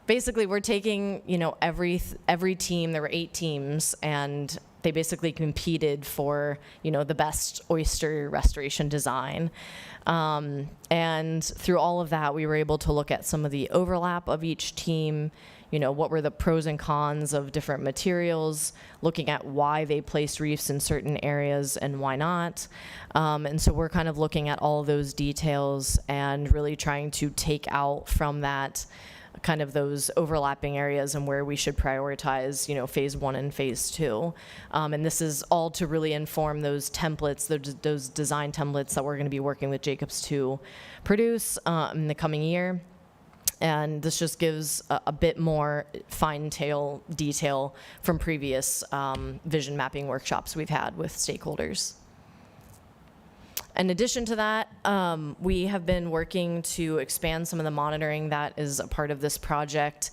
Basically, we're taking, every team. There were 8 teams, and they basically competed for, the best oyster restoration design. And through all of that, we were able to look at some of the overlap of each team, what were the pros and cons of different materials, looking at why they placed reefs in certain areas and why not. And so we're kind of looking at all those details and really trying to take out from that kind of those overlapping areas and where we should prioritize, phase 1 and phase 2. And this is all to really inform those templates, those design templates that we're going to be working with Jacobs to produce in the coming year. And this just gives a bit more fine tail detail from previous vision mapping workshops we've had with stakeholders. In addition to that, we have been working to expand some of the monitoring that is a part of this project.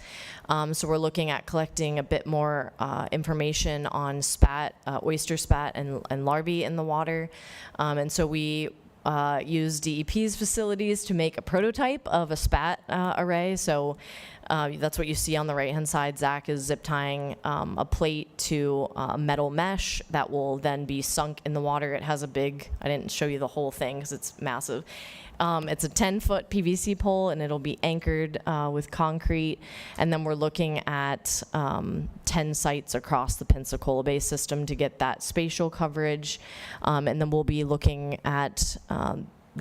So we're looking at collecting a bit more information on spat, oyster spat, and larvae in the water. And so we use DEP's facilities to make a prototype of a spat array. So that's what you see on the right-hand side. Zach is zip tying a plate to a metal mesh that will then be sunk in the water. It has a big, I didn't show you the whole thing because it's massive. It's a 10-foot PVC pole, and it'll be anchored with concrete. And then we're looking at 10 sites across the Pensacola Bay system to get that spatial coverage. And then we'll be looking at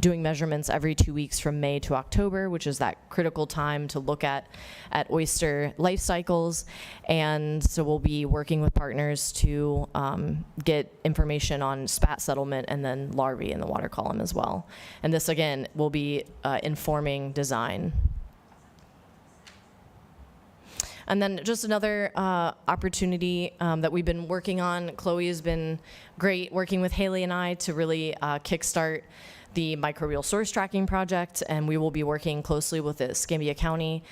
doing measurements every 2 weeks from May to October, which is that critical time to look at oyster life cycles. And so we'll be working with partners to get information on spat settlement and then larvae in the water column as well. And this, again, will be informing design. And then just another opportunity that we've been working on. Chloe has been great working with Haley and I to really kickstart the microbial source tracking project, and we will be working closely with the Escambia County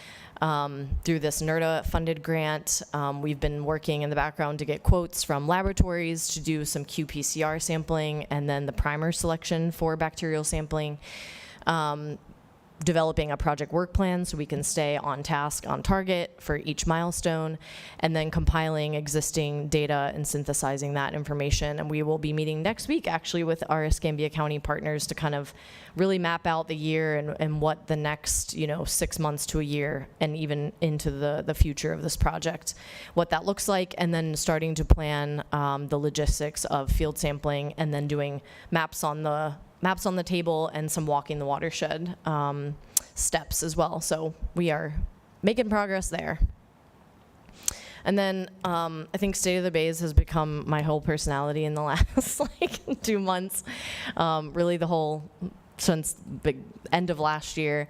through this NERDA funded grant. We've been working in the background to get quotes from laboratories to do some qPCR sampling and then the primer selection for bacterial sampling. Developing a project work plan so we can stay on task, on target for each milestone, and then compiling existing data and synthesizing that information. And we will be meeting next week actually with our Escambia County partners to kind of really map out the year and what the next 6 months to a year and even into the future of this project, what that looks like, and then starting to plan the logistics of field sampling and then doing maps on the table and some walking the watershed steps as well. So we are making progress there. And then I think State of the Bays has become my whole personality in the last 2 months. Really since the end of last year.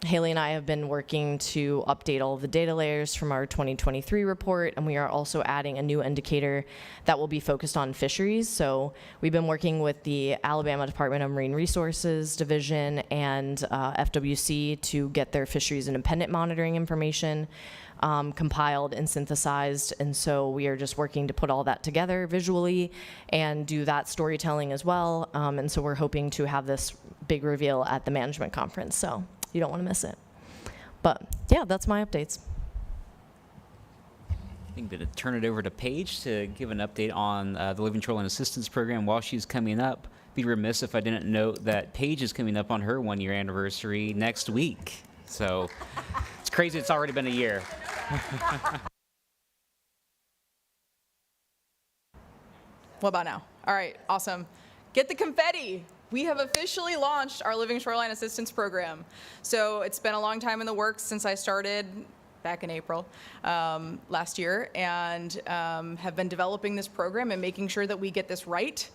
Haley and I have been working to update all of the data layers from our 2023 report, and we are also adding a new indicator that will be focused on fisheries. So we've been working with the Alabama Department of Marine Resources Division and FWC to get their fisheries independent monitoring information compiled and synthesized. And so we are just working to put all that together visually and do that storytelling as well. And so we're hoping to have this big reveal at the management conference. So you don't want to miss it. But yeah, that's my updates. I think I'm going to turn it over to Paige to give an update on the Living Shoreline Assistance Program while she's coming up. Be remiss if I didn't note that Paige is coming up on her 1-year anniversary next week. So it's crazy it's already been a year. What about now? All right, awesome. Get the confetti. We have officially launched our Living Shoreline Assistance Program. So it's been a long time in the works since I started back in April last year, and have been developing this program and making sure that we get this right.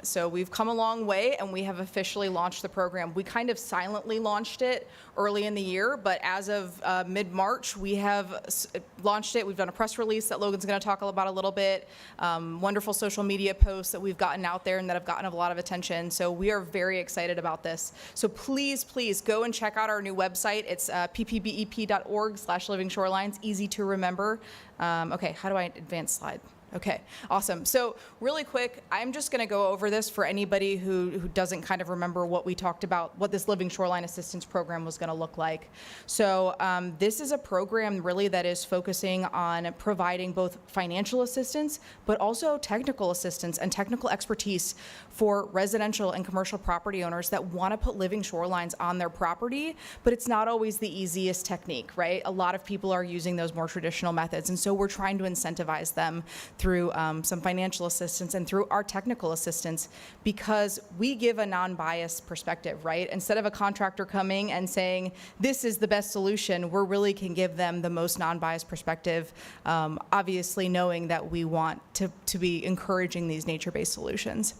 So we've come a long way, and we have officially launched the program. We kind of silently launched it early in the year, but as of mid-March, we have launched it. We've done a press release that Logan's going to talk about a little bit, wonderful social media posts that we've gotten out there and that have gotten a lot of attention. So we are very excited about this. So please, please go and check out our new website. It's ppbep.org/livingshorelines, easy to remember. Okay, how do I advance slide? Okay, awesome. So really quick, I'm just going to go over this for anybody who doesn't kind of remember what we talked about, what this Living Shoreline Assistance Program was going to look like. So this is a program really that is focusing on providing both financial assistance, but also technical assistance and technical expertise for residential and commercial property owners that want to put living shorelines on their property, but it's not always the easiest technique, right? A lot of people are using those more traditional methods, and so we're trying to incentivize them through some financial assistance and through our technical assistance, because we give a non-biased perspective, right? Instead of a contractor coming and saying, this is the best solution, we really can give them the most non-biased perspective, obviously knowing that we want to be encouraging these nature-based solutions.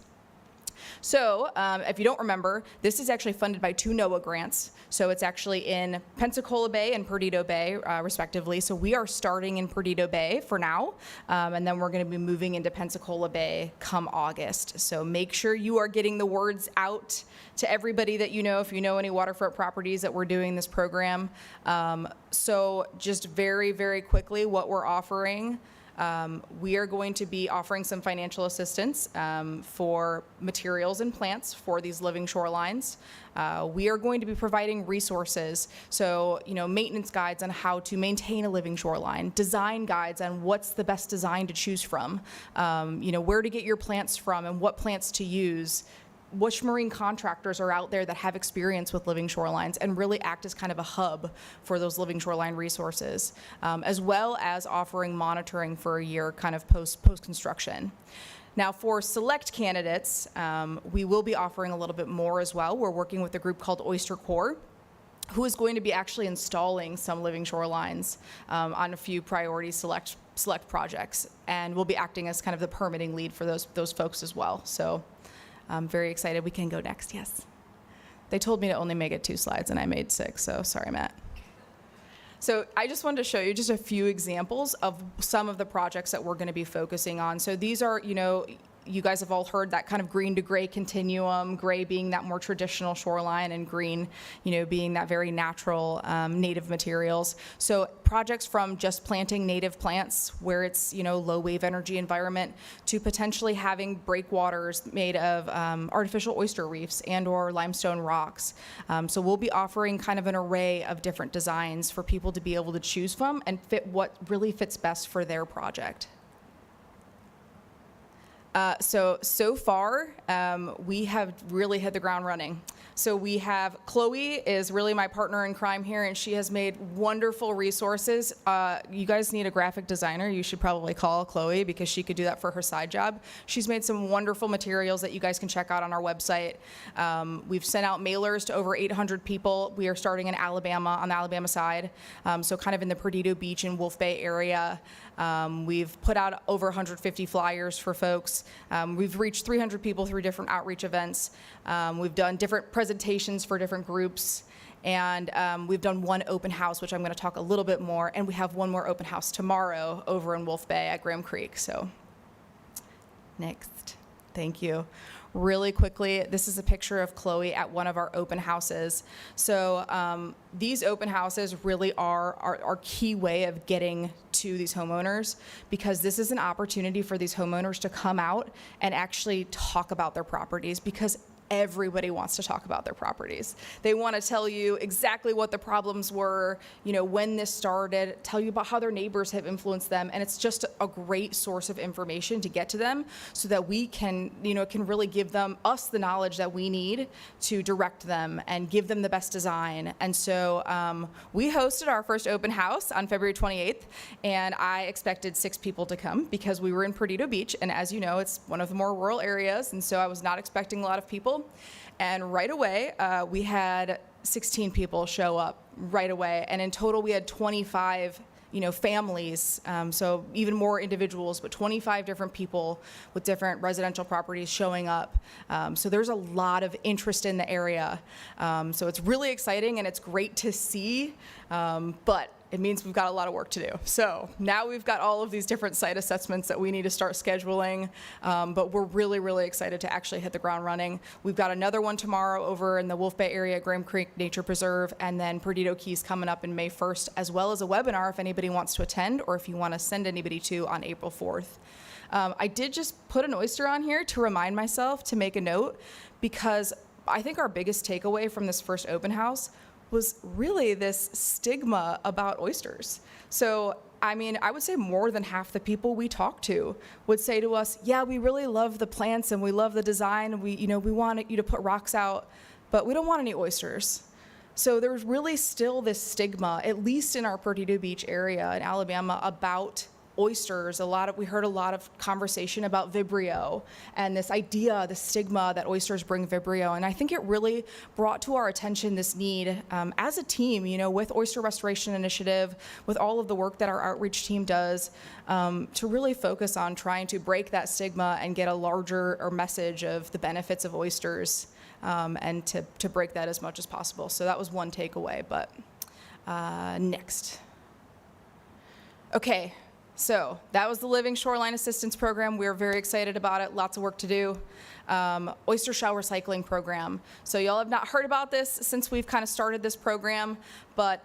So if you don't remember, this is actually funded by 2 NOAA grants. So it's actually in Pensacola Bay and Perdido Bay, respectively. So we are starting in Perdido Bay for now, and then we're going to be moving into Pensacola Bay come August. So make sure you are getting the words out to everybody that you know, if you know any waterfront properties that we're doing this program. So just very, very quickly, what we're offering. We are going to be offering some financial assistance for materials and plants for these living shorelines. We are going to be providing resources, so maintenance guides on how to maintain a living shoreline, design guides on what's the best design to choose from, where to get your plants from and what plants to use, which marine contractors are out there that have experience with living shorelines and really act as kind of a hub for those living shoreline resources, as well as offering monitoring for a year kind of post-construction. Now, for select candidates, we will be offering a little bit more as well. We're working with a group called Oyster Corps, who is going to be actually installing some living shorelines on a few priority select projects, and we'll be acting as kind of the permitting lead for those folks as well. So I'm very excited. We can go next, yes. They told me to only make it 2 slides, and I made 6, so sorry, Matt. So I just wanted to show you just a few examples of some of the projects that we're going to be focusing on. So these are, you guys have all heard that kind of green to gray continuum, gray being that more traditional shoreline and green, being that very natural native materials. So projects from just planting native plants where it's, low wave energy environment to potentially having breakwaters made of artificial oyster reefs and or limestone rocks. So we'll be offering kind of an array of different designs for people to be able to choose from and fit what really fits best for their project. So far, we have really hit the ground running. So we have, Chloe is really my partner in crime here, and she has made wonderful resources. You guys need a graphic designer. You should probably call Chloe because she could do that for her side job. She's made some wonderful materials that you guys can check out on our website. We've sent out mailers to over 800 people. We are starting in Alabama, on the Alabama side, so kind of in the Perdido Beach and Wolf Bay area. We've put out over 150 flyers for folks. We've reached 300 people through different outreach events. We've done different presentations for different groups. And we've done 1 open house, which I'm going to talk a little bit more. And we have 1 more open house tomorrow over in Wolf Bay at Graham Creek. So next. Thank you. Really quickly, this is a picture of Chloe at one of our open houses. So these open houses really are our key way of getting to these homeowners, because this is an opportunity for these homeowners to come out and actually talk about their properties, because everybody wants to talk about their properties. They want to tell you exactly what the problems were, when this started, tell you about how their neighbors have influenced them, and it's just a great source of information to get to them so that we can, can really give us the knowledge that we need to direct them and give them the best design. And so we hosted our first open house on February 28th, and I expected 6 people to come because we were in Perdido Beach, and as you know, it's one of the more rural areas, and so I was not expecting a lot of people. And right away, we had 16 people show up right away. And in total, we had 25, families, so even more individuals, but 25 different people with different residential properties showing up. So there's a lot of interest in the area. So it's really exciting and it's great to see, but it means we've got a lot of work to do. So now we've got all of these different site assessments that we need to start scheduling, but we're really, really excited to actually hit the ground running. We've got another one tomorrow over in the Wolf Bay area, Graham Creek Nature Preserve, and then Perdido Keys coming up in May 1st, as well as a webinar if anybody wants to attend or if you want to send anybody to on April 4th. I did just put an oyster on here to remind myself to make a note, because I think our biggest takeaway from this first open house was really this stigma about oysters. So, I mean, I would say more than half the people we talked to would say to us, yeah, we really love the plants and we love the design, and we want you to put rocks out, but we don't want any oysters. So there's really still this stigma, at least in our Perdido Beach area in Alabama, about oysters. We heard a lot of conversation about Vibrio and this idea, the stigma that oysters bring Vibrio. And I think it really brought to our attention this need as a team, with Oyster Restoration Initiative, with all of the work that our outreach team does, to really focus on trying to break that stigma and get a larger message of the benefits of oysters, and to break that as much as possible. So that was one takeaway, but next. Okay. So that was the Living Shoreline Assistance Program. We're very excited about it. Lots of work to do. Oyster Shell Recycling Program. So y'all have not heard about this since we've kind of started this program, but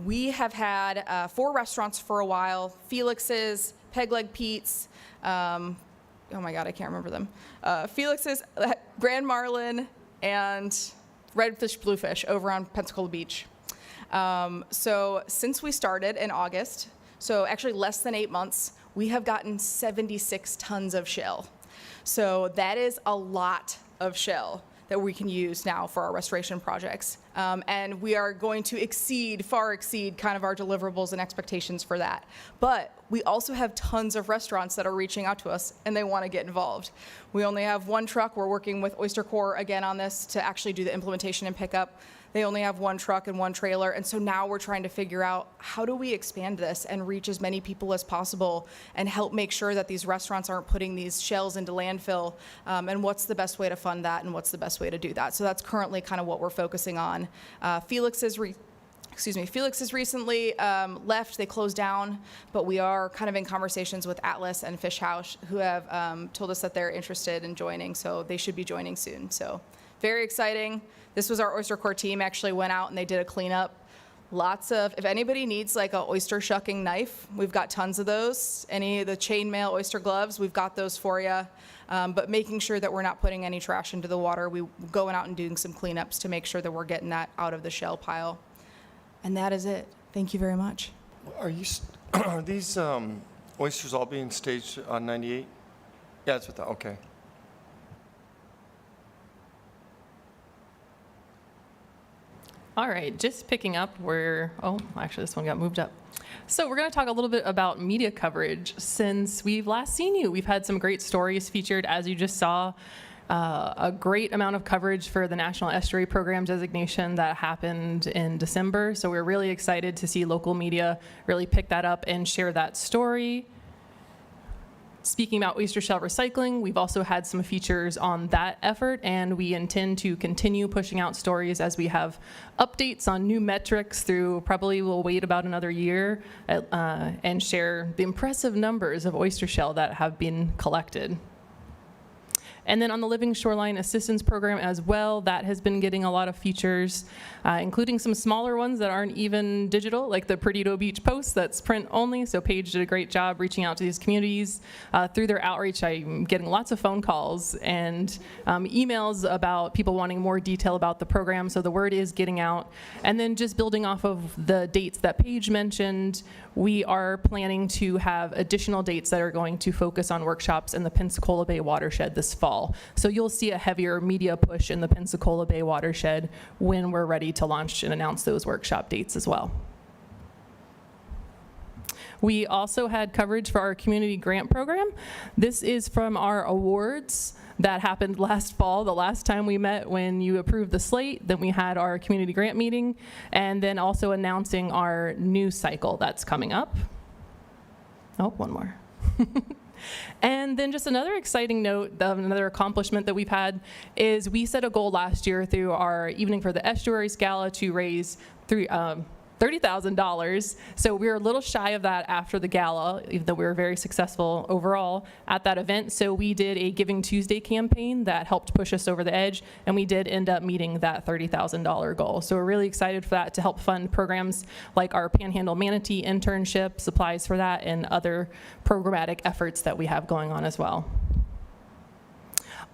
we have had 4 restaurants for a while: Felix's, Peg Leg Pete's, oh my God, I can't remember them. Felix's, Grand Marlin, and Redfish Bluefish over on Pensacola Beach. So since we started in August, so actually less than 8 months, we have gotten 76 tons of shell. So that is a lot of shell that we can use now for our restoration projects. And we are going to far exceed kind of our deliverables and expectations for that. But we also have tons of restaurants that are reaching out to us and they want to get involved. We only have 1 truck. We're working with Oyster Corps again on this to actually do the implementation and pickup. They only have 1 truck and 1 trailer, and so now we're trying to figure out how do we expand this and reach as many people as possible and help make sure that these restaurants aren't putting these shells into landfill, and what's the best way to fund that and what's the best way to do that. So that's currently kind of what we're focusing on. Felix has recently left. They closed down, but we are kind of in conversations with Atlas and Fish House, who have told us that they're interested in joining, so they should be joining soon. So very exciting. This was our Oyster Corps team actually went out and they did a cleanup. If anybody needs like a oyster shucking knife, we've got tons of those. Any of the chainmail oyster gloves, we've got those for you. But making sure that we're not putting any trash into the water, we're going out and doing some cleanups to make sure that we're getting that out of the shell pile. And that is it. Thank you very much. Are these oysters all being staged on 98? Yeah, that's what okay. All right, just picking up actually this one got moved up. So we're going to talk a little bit about media coverage. Since we've last seen you, we've had some great stories featured, as you just saw, a great amount of coverage for the National Estuary Program designation that happened in December. So we're really excited to see local media really pick that up and share that story. Speaking about oyster shell recycling, we've also had some features on that effort, and we intend to continue pushing out stories as we have updates on new metrics we'll wait about another year and share the impressive numbers of oyster shell that have been collected. And then on the Living Shoreline Assistance Program as well, that has been getting a lot of features, including some smaller ones that aren't even digital, like the Perdido Beach Post that's print only. So Paige did a great job reaching out to these communities. Through their outreach, I'm getting lots of phone calls and emails about people wanting more detail about the program. So the word is getting out. And then just building off of the dates that Paige mentioned, we are planning to have additional dates that are going to focus on workshops in the Pensacola Bay watershed this fall. So you'll see a heavier media push in the Pensacola Bay watershed when we're ready to launch and announce those workshop dates as well. We also had coverage for our community grant program. This is from our awards that happened last fall, the last time we met when you approved the slate. Then we had our community grant meeting, and then also announcing our new cycle that's coming up. Oh, one more. And then just another exciting note, another accomplishment that we've had is we set a goal last year through our Evening for the Estuaries Gala to raise $30,000. So we were a little shy of that after the gala, even though we were very successful overall at that event. So we did a Giving Tuesday campaign that helped push us over the edge, and we did end up meeting that $30,000 goal. So we're really excited for that to help fund programs like our Panhandle Manatee internship, supplies for that, and other programmatic efforts that we have going on as well.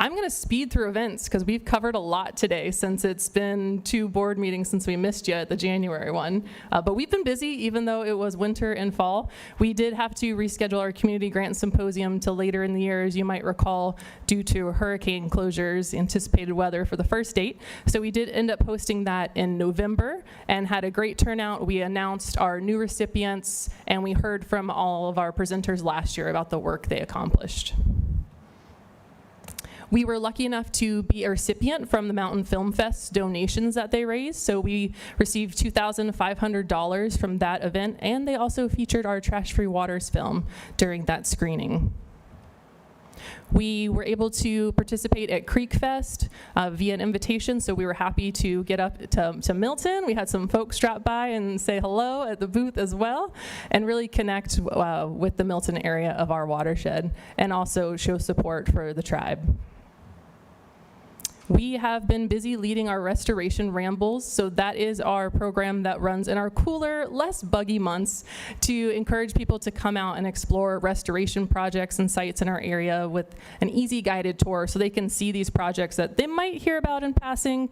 I'm going to speed through events because we've covered a lot today since it's been 2 board meetings since we missed you at the January one. But we've been busy even though it was winter and fall. We did have to reschedule our community grant symposium to later in the year, as you might recall, due to hurricane closures, anticipated weather for the first date. So we did end up hosting that in November and had a great turnout. We announced our new recipients and we heard from all of our presenters last year about the work they accomplished. We were lucky enough to be a recipient from the Mountain Film Fest donations that they raised. So we received $2,500 from that event, and they also featured our Trash Free Waters film during that screening. We were able to participate at Creek Fest via an invitation, so we were happy to get up to Milton. We had some folks drop by and say hello at the booth as well, and really connect with the Milton area of our watershed, and also show support for the tribe. We have been busy leading our restoration rambles, so that is our program that runs in our cooler, less buggy months to encourage people to come out and explore restoration projects and sites in our area with an easy guided tour so they can see these projects that they might hear about in passing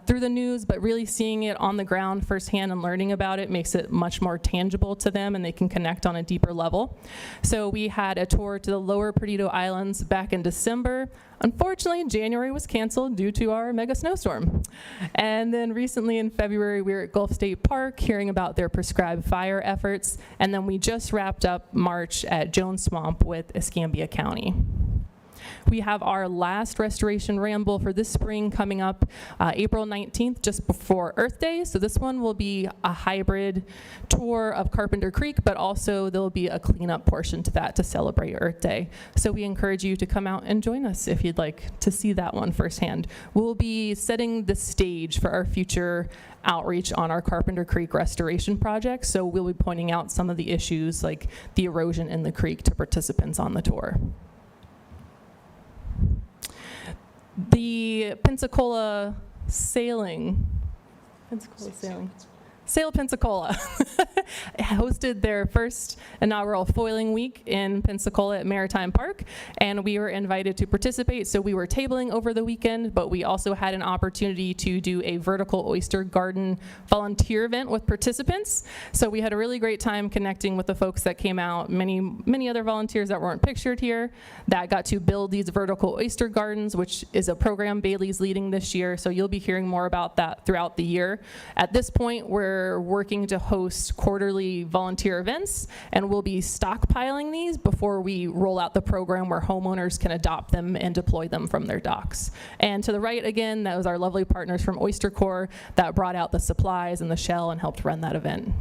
through the news, but really seeing it on the ground firsthand and learning about it makes it much more tangible to them and they can connect on a deeper level. So we had a tour to the Lower Perdido Islands back in December. Unfortunately, January was canceled due to our mega snowstorm. And then recently in February, we were at Gulf State Park hearing about their prescribed fire efforts. And then we just wrapped up March at Jones Swamp with Escambia County. We have our last restoration ramble for this spring coming up April 19th, just before Earth Day. So this one will be a hybrid tour of Carpenter Creek, but also there'll be a cleanup portion to that to celebrate Earth Day. So we encourage you to come out and join us if you'd like to see that one firsthand. We'll be setting the stage for our future outreach on our Carpenter Creek restoration project. So we'll be pointing out some of the issues like the erosion in the creek to participants on the tour. The Pensacola Sailing, Sail Pensacola hosted their first inaugural foiling week in Pensacola at Maritime Park, and we were invited to participate. So we were tabling over the weekend, but we also had an opportunity to do a vertical oyster garden volunteer event with participants. So we had a really great time connecting with the folks that came out, many other volunteers that weren't pictured here, that got to build these vertical oyster gardens, which is a program Bailey's leading this year. So you'll be hearing more about that throughout the year. At this point, we're working to host quarterly volunteer events, and we'll be stockpiling these before we roll out the program where homeowners can adopt them and deploy them from their docks. And to the right again, that was our lovely partners from Oyster Corps that brought out the supplies and the shell and helped run that event.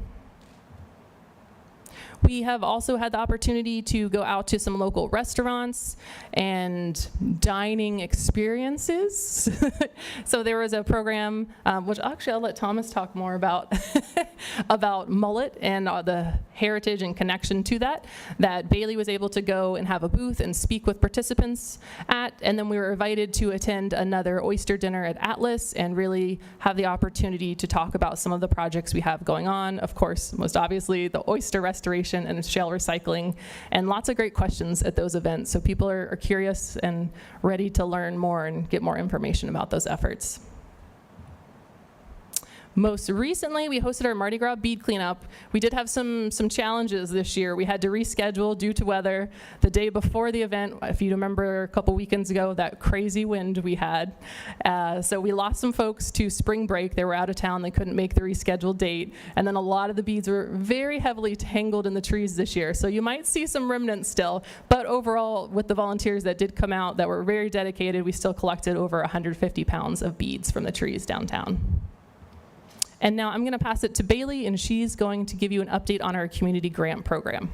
We have also had the opportunity to go out to some local restaurants and dining experiences. So there was a program, which actually I'll let Thomas talk more about, about mullet and the heritage and connection to that Bailey was able to go and have a booth and speak with participants at. And then we were invited to attend another oyster dinner at Atlas and really have the opportunity to talk about some of the projects we have going on. Of course, most obviously, the oyster restoration and shell recycling, and lots of great questions at those events. So people are curious and ready to learn more and get more information about those efforts. Most recently, we hosted our Mardi Gras bead cleanup. We did have some challenges this year. We had to reschedule due to weather. The day before the event, if you remember a couple weekends ago, that crazy wind we had. So we lost some folks to spring break. They were out of town. They couldn't make the rescheduled date. And then a lot of the beads were very heavily tangled in the trees this year. So you might see some remnants still. But overall, with the volunteers that did come out that were very dedicated, we still collected over 150 pounds of beads from the trees downtown. And now I'm going to pass it to Bailey, and she's going to give you an update on our community grant program.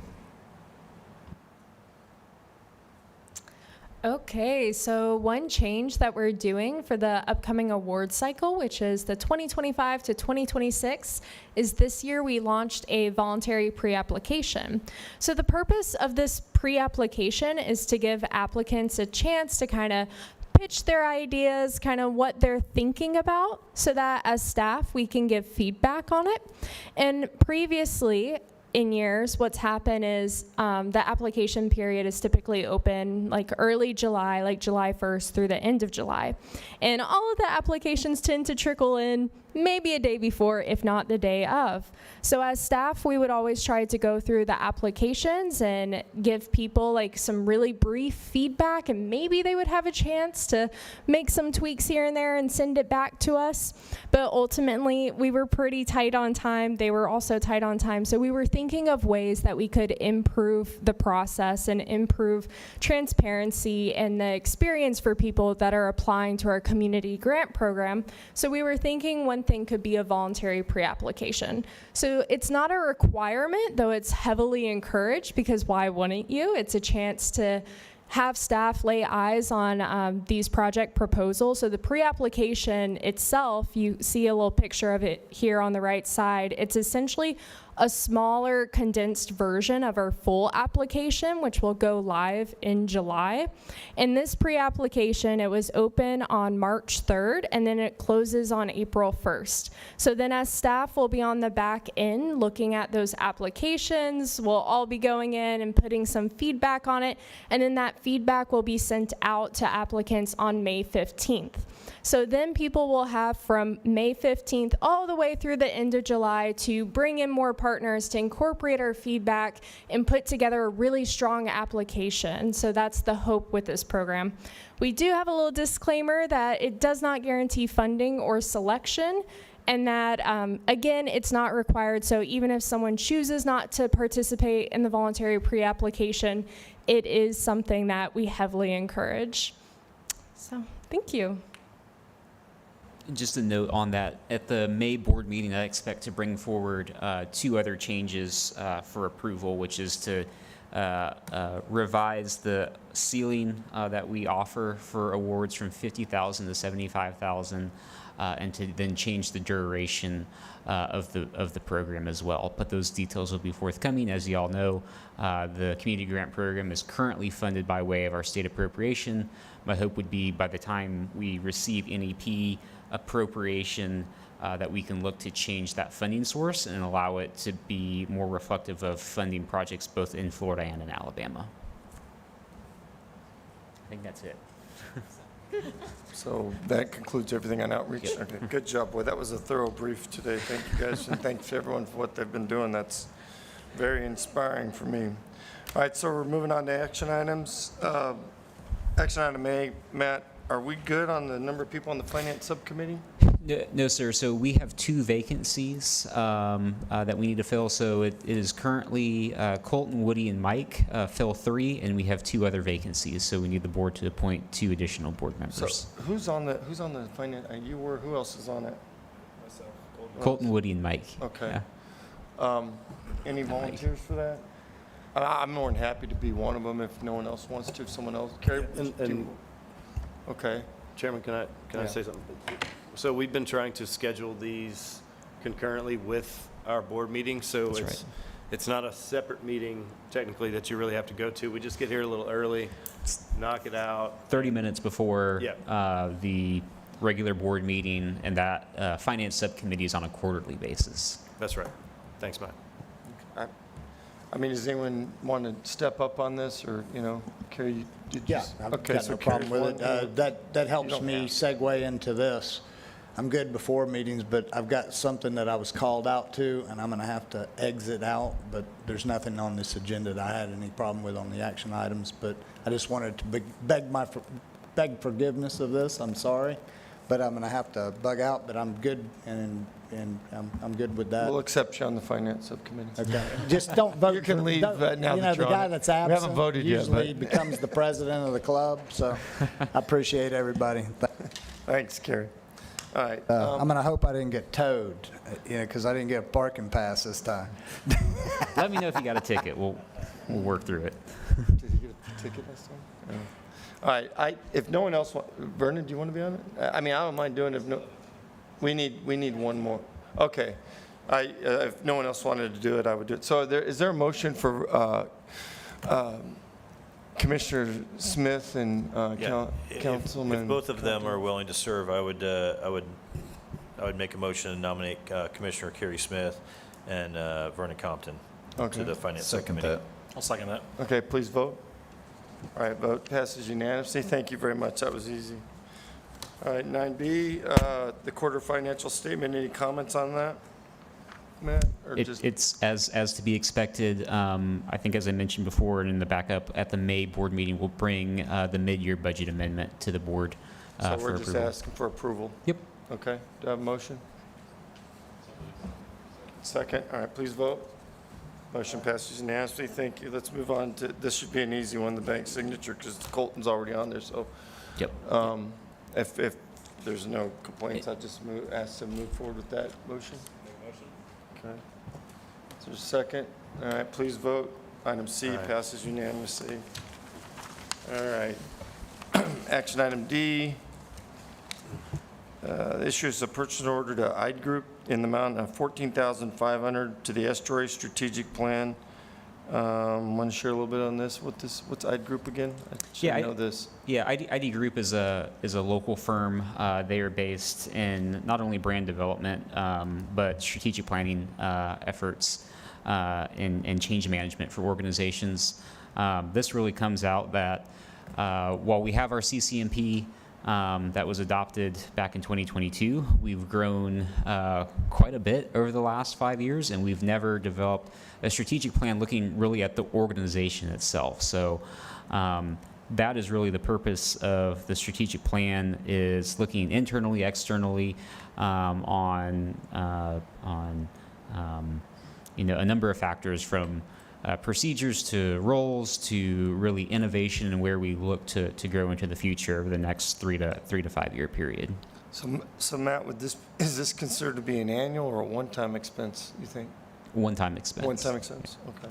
Okay, so one change that we're doing for the upcoming award cycle, which is the 2025 to 2026, is this year we launched a voluntary pre-application. So the purpose of this pre-application is to give applicants a chance to kind of pitch their ideas, kind of what they're thinking about, so that as staff we can give feedback on it. And previously, in years, what's happened is the application period is typically open like early July, like July 1st through the end of July. And all of the applications tend to trickle in maybe a day before, if not the day of. So as staff, we would always try to go through the applications and give people like some really brief feedback, and maybe they would have a chance to make some tweaks here and there and send it back to us. But ultimately, we were pretty tight on time. They were also tight on time. So we were thinking of ways that we could improve the process and improve transparency and the experience for people that are applying to our community grant program. So we were thinking one thing could be a voluntary pre-application. So it's not a requirement, though it's heavily encouraged, because why wouldn't you? It's a chance to have staff lay eyes on these project proposals. So the pre-application itself, you see a little picture of it here on the right side. It's essentially a smaller condensed version of our full application, which will go live in July. In this pre-application, it was open on March 3rd, and then it closes on April 1st. So then as staff will be on the back end looking at those applications, we'll all be going in and putting some feedback on it, and then that feedback will be sent out to applicants on May 15th. So then people will have from May 15th all the way through the end of July to bring in more partners to incorporate our feedback and put together a really strong application. So that's the hope with this program. We do have a little disclaimer that it does not guarantee funding or selection, and that, again, it's not required. So even if someone chooses not to participate in the voluntary pre-application, it is something that we heavily encourage. So thank you. Just a note on that, at the May board meeting, I expect to bring forward 2 other changes for approval, which is to revise the ceiling that we offer for awards from $50,000 to $75,000, and to then change the duration of the program as well. But those details will be forthcoming. As you all know, the community grant program is currently funded by way of our state appropriation. My hope would be by the time we receive NEP appropriation, that we can look to change that funding source and allow it to be more reflective of funding projects both in Florida and in Alabama. I think that's it. So that concludes everything on outreach? Yep. Okay, good job, boy. That was a thorough brief today. Thank you, guys, and thanks everyone for what they've been doing. That's very inspiring for me. All right, so we're moving on to action items. Action item A, Matt, are we good on the number of people on the finance subcommittee? No, sir. So we have 2 vacancies that we need to fill. So it is currently Colton, Woody, and Mike fill 3, and we have 2 other vacancies. So we need the board to appoint 2 additional board members. So who's on the finance? You were. Who else is on it? Myself, Colton, Woody, and Mike. Okay. Yeah. Any volunteers for that? I'm more than happy to be one of them if no one else wants to. If someone else, Carrie. Okay. Chairman, can I say something? So we've been trying to schedule these concurrently with our board meetings, so it's not a separate meeting technically that you really have to go to. We just get here a little early, knock it out. 30 minutes before Yeah. the regular board meeting, and that finance subcommittee is on a quarterly basis. That's right. Thanks, Matt. I mean, does anyone want to step up on this, or, Carrie, did you? Yeah, I've Okay, got so no problem Carrie, with it. That helps don't me have- segue into this. I'm good before meetings, but I've got something that I was called out to, and I'm going to have to exit out, but there's nothing on this agenda that I had any problem with on the action items, but I just wanted to beg forgiveness of this. I'm sorry, but I'm going to have to bug out, but I'm good, and I'm good with that. We'll accept you on the finance subcommittee. Okay. Just don't vote. You can leave now that You know, you're the on guy it. that's We haven't absent voted yet, usually but- becomes the president of the club, so I appreciate everybody. Thanks, Carrie. All right. I'm going to hope I didn't get towed, because I didn't get a parking pass this time. Let me know if you got a ticket. we'll work through it. Did he get a ticket last time? No. All right, if no one else, Vernon, do you want to be on it? I mean, I don't mind doing it if no, we need one more. Okay. If no one else wanted to do it, I would do it. So is there a motion for Commissioner Smith and Councilman? If both of them are willing to serve, I would make a motion to nominate Commissioner Kerry Smith and Vernon Compton to the Finance Second Subcommittee. that. I'll second that. Okay, please vote. All right, vote passes unanimously. Thank you very much. That was easy. All right, 9B, the quarter financial statement. Any comments on that, Matt? Or just It's as to be expected. I think as I mentioned before and in the backup, at the May board meeting, we'll bring the mid-year budget amendment to the board so for we're just approval. asking for approval? Yep. Okay, do I have a motion? Second, all right, please vote. Motion passes unanimously, thank you. Let's move on to, this should be an easy one, the bank signature, because Colton's already on there, so. Yep. If there's no complaints, I'd just ask to move forward with that motion. Okay. Is there a second? All right, please vote. Item C passes unanimously. All right. Action item D. Issues a purchase order to IDE Group in the amount of $14,500 to the Estuary Strategic Plan. Want to share a little bit on this? What's IDE Group again? I should know this. Yeah, ID Group is a local firm. They are based in not only brand development, but strategic planning efforts and change management for organizations. This really comes out that while we have our CCMP that was adopted back in 2022, we've grown quite a bit over the last 5 years, and we've never developed a strategic plan looking really at the organization itself. So that is really the purpose of the strategic plan, is looking internally, externally on a number of factors, from procedures to roles to really innovation and where we look to grow into the future over the next 3 to 5 year period. So Matt, is this considered to be an annual or a one-time expense, you think? One-time expense. One-time expense, okay.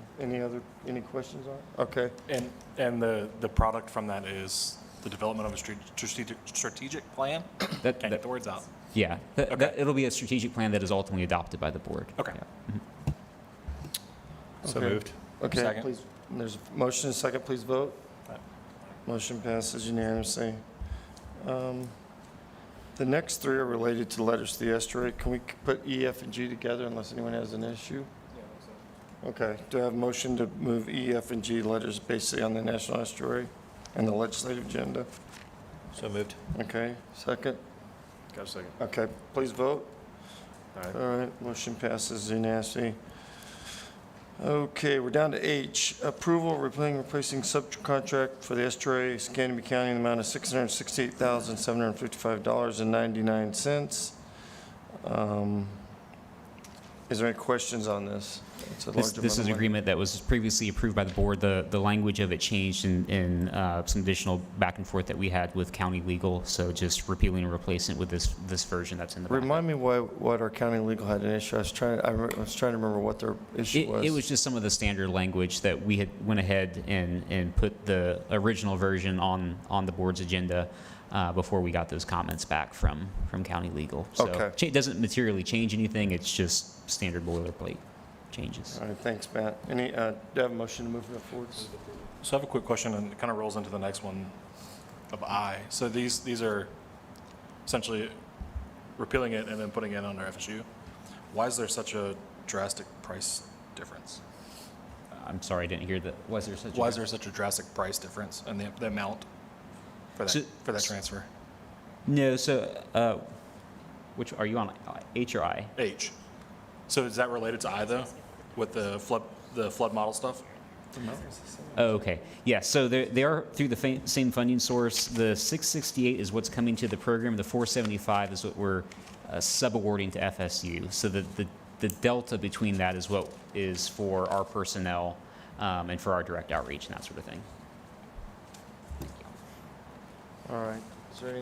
Any questions on it? Okay. And the product from that is the development of a strategic plan? Can't get the words out. Yeah, it'll be a strategic plan that is ultimately adopted by the board. Okay. Yeah. So Okay. moved. Okay, Second. please, there's a motion and a second, please vote. Motion passes unanimously. The next three are related to letters to the estuary. Can we put E, F, and G together unless anyone has an issue? Okay, do I have a motion to move E, F, and G letters basically on the National Estuary and the legislative agenda? So moved. Okay, second? Got a second. Okay, please vote. All right. All right, motion passes unanimously. Okay, we're down to H, approval replacing subcontract for the estuary, Escambia County, in the amount of $668,755.99. Is there any questions on this? It's a large amount This is of an money. agreement that was previously approved by the board. The language of it changed in some additional back and forth that we had with county legal. So just repealing and replacing it with this version that's in the back. Remind me what our county legal had an issue. I was trying to remember what their issue was. It was just some of the standard language that we had went ahead and put the original version on the board's agenda before we got those comments back from county legal. So Okay. it doesn't materially change anything. It's just standard boilerplate changes. All right, thanks, Matt. Do you have a motion to move that forward? So I have a quick question, and it kind of rolls into the next one of I. So these are essentially repealing it and then putting it under FSU. Why is there such a drastic price difference? I'm sorry, I didn't hear that. Why is there such a drastic price difference in the amount for that transfer? No, so which are you on, H or I? H. So is that related to I though, with the flood model stuff? Oh, okay. Yeah, so they are through the same funding source. The 668 is what's coming to the program. The 475 is what we're subawarding to FSU. So the delta between that is what is for our personnel and for our direct outreach and that sort of thing. All right. Is there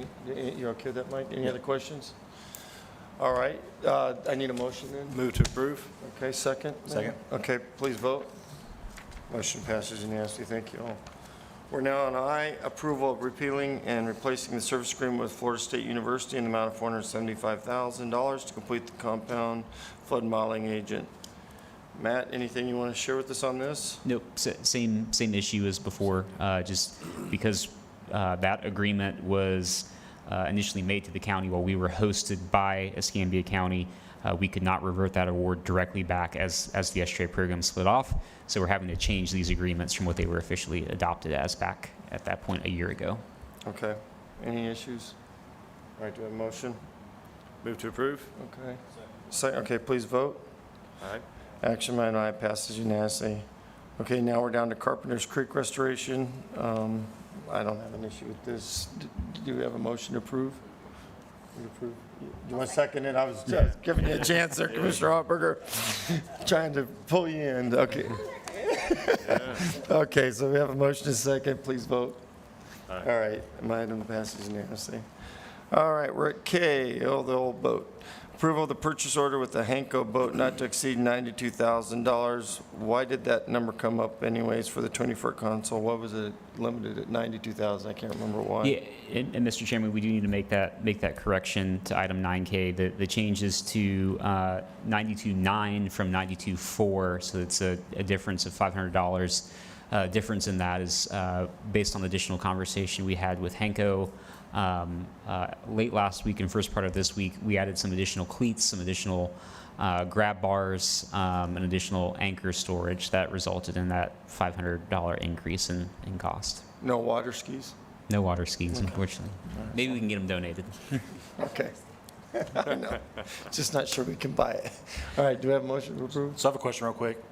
you okay with that, Mike? Any other questions? All right. I need a motion then. Move to approve. Okay, second? Second. Okay, please vote. Motion passes unanimously. Thank you all. We're now on I, approval of repealing and replacing the service agreement with Florida State University in the amount of $475,000 to complete the compound flood modeling agent. Matt, anything you want to share with us on this? Nope, same issue as before, just because that agreement was initially made to the county while we were hosted by Escambia County. We could not revert that award directly back as the SJ program split off, so we're having to change these agreements from what they were officially adopted as back at that point a year ago. Okay. Any issues? All right, do we have a motion? Move to approve. Okay. Okay, please vote. Aye. Action item I passes unanimously. Okay, now we're down to Carpenter's Creek Restoration. I don't have an issue with this. Do we have a motion to approve? You approve? Do you want to second it? I was just giving you a chance there, Commissioner Hotberger. Trying to pull you in. Okay. Okay, so we have a motion and a second. Please vote. Aye. All right, my item passes unanimously. All right, we're at K, the old boat. Approval of the purchase order with the Hanko boat not to exceed $92,000. Why did that number come up anyways for the 20-foot console? What was it limited at $92,000? I can't remember why. Yeah, and Mr. Chairman, we do need to make that correction to item 9K. The change is to 92.9 from 92.4, so it's a difference of $500. Difference in that is based on the additional conversation we had with Henko. Late last week and first part of this week, we added some additional cleats, some additional grab bars, and additional anchor storage that resulted in that $500 increase in cost. No water skis? No water skis, unfortunately. Maybe we can get them donated. Okay. No, just not sure we can buy it. All right, do we have a motion to approve? So I have a question real quick.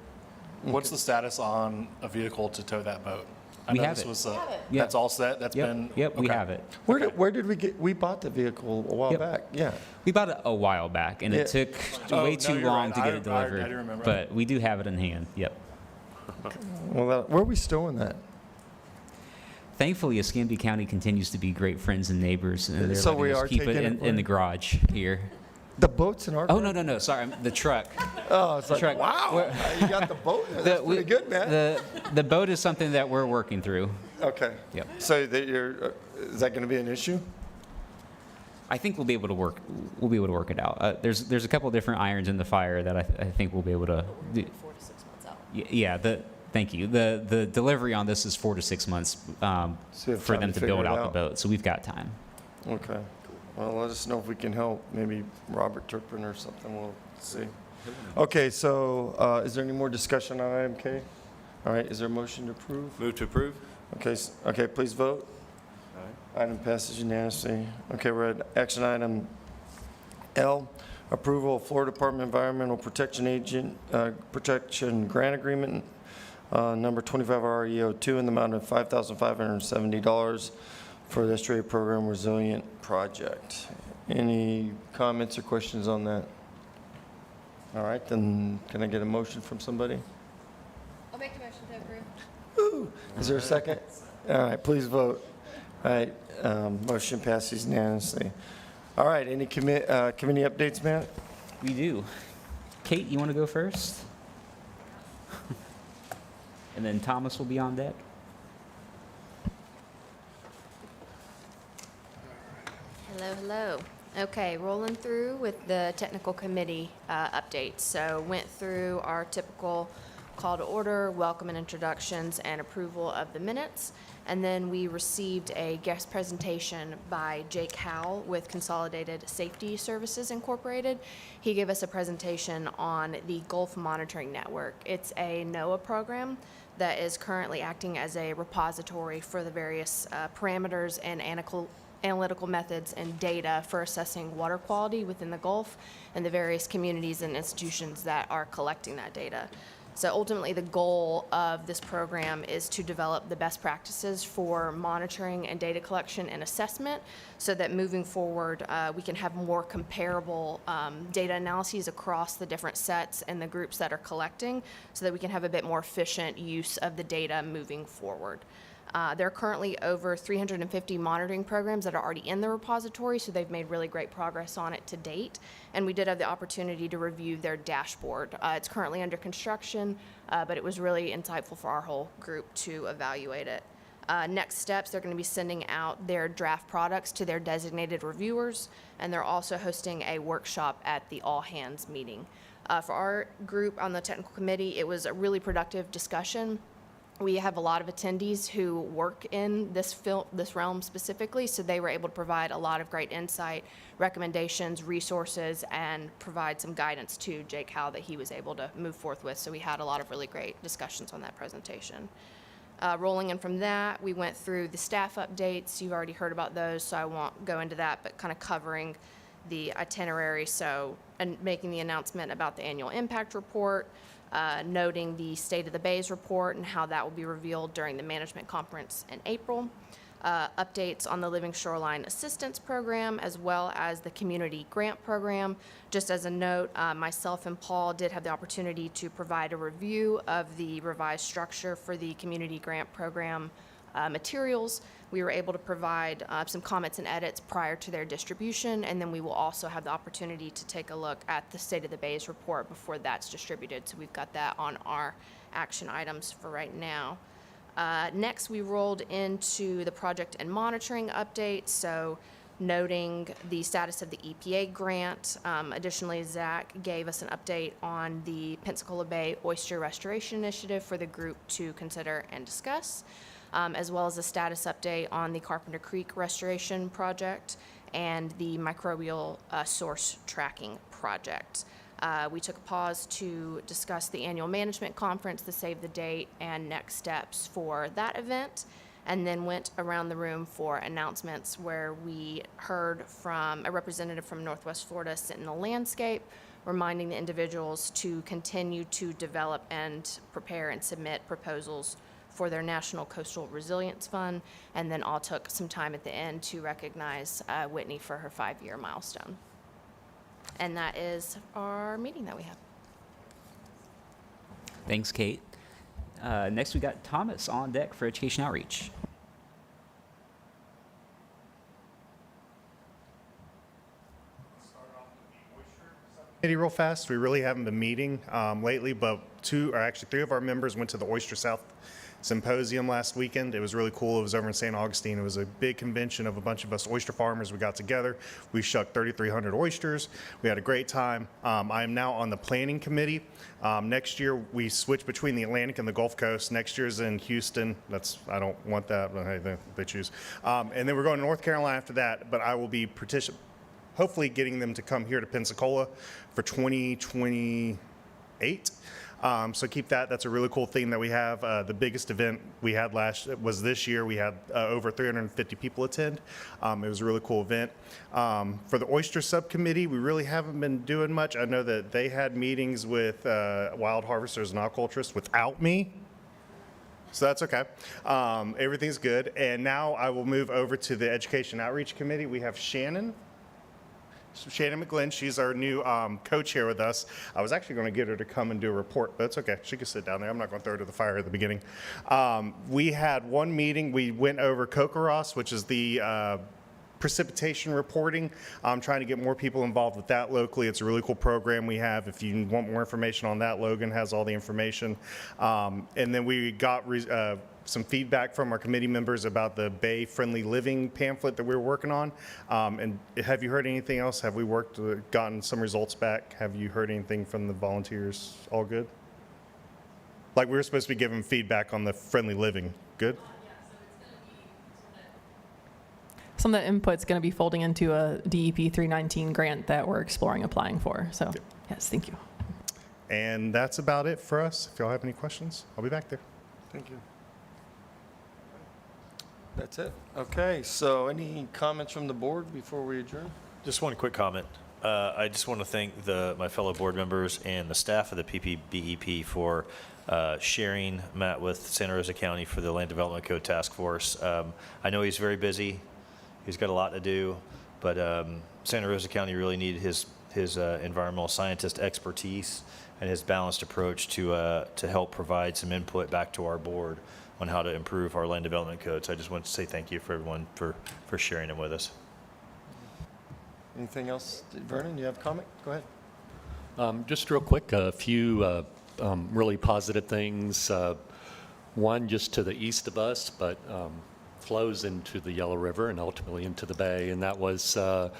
What's the status on a vehicle to tow that boat? I We know have this it. was, Yep. that's all set? That's been? Yep, we okay. have it. Where did we get, we bought the vehicle a while Yep. back, yeah. We bought it a while back, and Yeah. it took Oh, way no, too you're long right. to get I it delivered. do remember. But we do have it in hand. Yep. Well, where are we storing that? Thankfully, Escambia County continues to be great friends and neighbors, and they're So letting we us are keep it taking in, it in the where? garage here. The boat's in our. Oh no! Sorry, the truck. Oh, it's like, truck. wow, We're- you got the boat? That's pretty good, man. The boat is something that we're working through. Okay. Yep. So that you're, is that going to be an issue? I think we'll be able to work. We'll be able to work it out. There's a couple of different irons in the fire that I think we'll be able to do. 4 to 6 months out. Yeah. Thank you. The delivery on this is 4 to 6 months So you have for time them to to build figure it out the out. boat. So we've got time. Okay. Well, let us know if we can help. Maybe Robert Turpin or something. We'll see. Okay, so is there any more discussion on item K? All right, is there a motion to approve? Move to approve. Okay, okay, please vote. Item passes unanimously. Okay, we're at action item L, approval of Florida Department of Environmental Protection Agent, Protection Grant Agreement, number 25REO2 in the amount of $5,570 for the estuary program Resilient Project. Any comments or questions on that? All right, then can I get a motion from somebody? I'll make the motion to approve. Is there a second? All right, please vote. All right, motion passes unanimously. All right, any committee updates, Matt? We do. Kate, you want to go first? And then Thomas will be on deck. Hello. Okay, rolling through with the technical committee updates. So went through our typical call to order, welcome and introductions, and approval of the minutes. And then we received a guest presentation by Jake Howell with Consolidated Safety Services Incorporated. He gave us a presentation on the Gulf Monitoring Network. It's a NOAA program that is currently acting as a repository for the various parameters and analytical methods and data for assessing water quality within the Gulf and the various communities and institutions that are collecting that data. So ultimately, the goal of this program is to develop the best practices for monitoring and data collection and assessment so that moving forward, we can have more comparable data analyses across the different sets and the groups that are collecting so that we can have a bit more efficient use of the data moving forward. There are currently over 350 monitoring programs that are already in the repository, so they've made really great progress on it to date. And we did have the opportunity to review their dashboard. It's currently under construction, but it was really insightful for our whole group to evaluate it. Next steps, they're going to be sending out their draft products to their designated reviewers, and they're also hosting a workshop at the all-hands meeting. For our group on the technical committee, it was a really productive discussion. We have a lot of attendees who work in this realm specifically, so they were able to provide a lot of great insight, recommendations, resources, and provide some guidance to Jake Howe that he was able to move forth with. So we had a lot of really great discussions on that presentation. Rolling in from that, we went through the staff updates. You've already heard about those, so I won't go into that, but kind of covering the itinerary. So, and making the announcement about the annual impact report, noting the State of the Bays report and how that will be revealed during the management conference in April. Updates on the Living Shoreline Assistance Program, as well as the Community Grant Program. Just as a note, myself and Paul did have the opportunity to provide a review of the revised structure for the Community Grant Program materials. We were able to provide some comments and edits prior to their distribution, and then we will also have the opportunity to take a look at the State of the Bays report before that's distributed. So we've got that on our action items for right now. Next, we rolled into the project and monitoring update, so noting the status of the EPA grant. Additionally, Zach gave us an update on the Pensacola Bay Oyster Restoration Initiative for the group to consider and discuss, as well as a status update on the Carpenter Creek Restoration Project and the microbial source tracking project. We took a pause to discuss the annual management conference, the save the date, and next steps for that event, and then went around the room for announcements where we heard from a representative from Northwest Florida Sentinel Landscape, reminding the individuals to continue to develop and prepare and submit proposals for their National Coastal Resilience Fund, and then all took some time at the end to recognize Whitney for her 5-year milestone. And that is our meeting that we have. Thanks, Kate. Next, we got Thomas on deck for Education Outreach. Committee real fast. We really haven't been meeting lately, but 3 of our members went to the Oyster South Symposium last weekend. It was really cool. It was over in St. Augustine. It was a big convention of a bunch of us oyster farmers. We got together. We shucked 3,300 oysters. We had a great time. I am now on the planning committee. Next year, we switch between the Atlantic and the Gulf Coast. Next year's in Houston. I don't want that, but hey, they choose. And then we're going to North Carolina after that, but I will be hopefully getting them to come here to Pensacola for 2028. So keep that. That's a really cool thing that we have. The biggest event we had was this year. We had over 350 people attend. It was a really cool event. For the oyster subcommittee, we really haven't been doing much. I know that they had meetings with wild harvesters and aquaculturists without me. So that's okay. Everything's good. And now I will move over to the Education Outreach Committee. We have Shannon McGlynn. She's our new co-chair with us. I was actually going to get her to come and do a report, but it's okay. She can sit down there. I'm not going to throw her to the fire at the beginning. We had one meeting. We went over COCOROS, which is the precipitation reporting. I'm trying to get more people involved with that locally. It's a really cool program we have. If you want more information on that, Logan has all the information. And then we got some feedback from our committee members about the Bay Friendly Living pamphlet that we were working on. And have you heard anything else? Have we gotten some results back? Have you heard anything from the volunteers? All good? Like we were supposed to be giving feedback on the Friendly Living. Good? Some of that input's going to be folding into a DEP 319 grant that we're exploring applying for. So, yes, thank you. And that's about it for us. If y'all have any questions, I'll be back there. Thank you. That's it. Okay, so any comments from the board before we adjourn? Just one quick comment. I just want to thank my fellow board members and the staff of the PPBEP for sharing Matt with Santa Rosa County for the Land Development Code Task Force. I know he's very busy. He's got a lot to do, but Santa Rosa County really needed his environmental scientist expertise and his balanced approach to help provide some input back to our board on how to improve our land development code. So I just want to say thank you for everyone for sharing them with us. Anything else? Vernon, you have a comment? Go ahead. Just real quick, a few really positive things. One just to the east of us, but flows into the Yellow River and ultimately into the bay, and that was the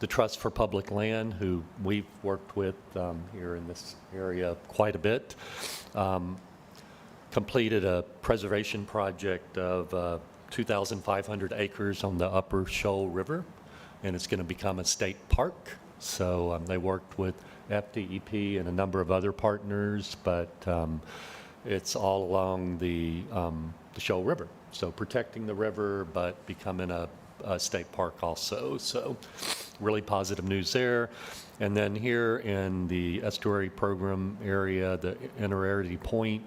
Trust for Public Land, who we've worked with here in this area quite a bit. Completed a preservation project of 2,500 acres on the Upper Shoal River, and it's going to become a state park. So they worked with FDEP and a number of other partners, but it's all along the Shoal River. So protecting the river, but becoming a state park also. So really positive news there. And then here in the estuary program area, the Innerarity Point,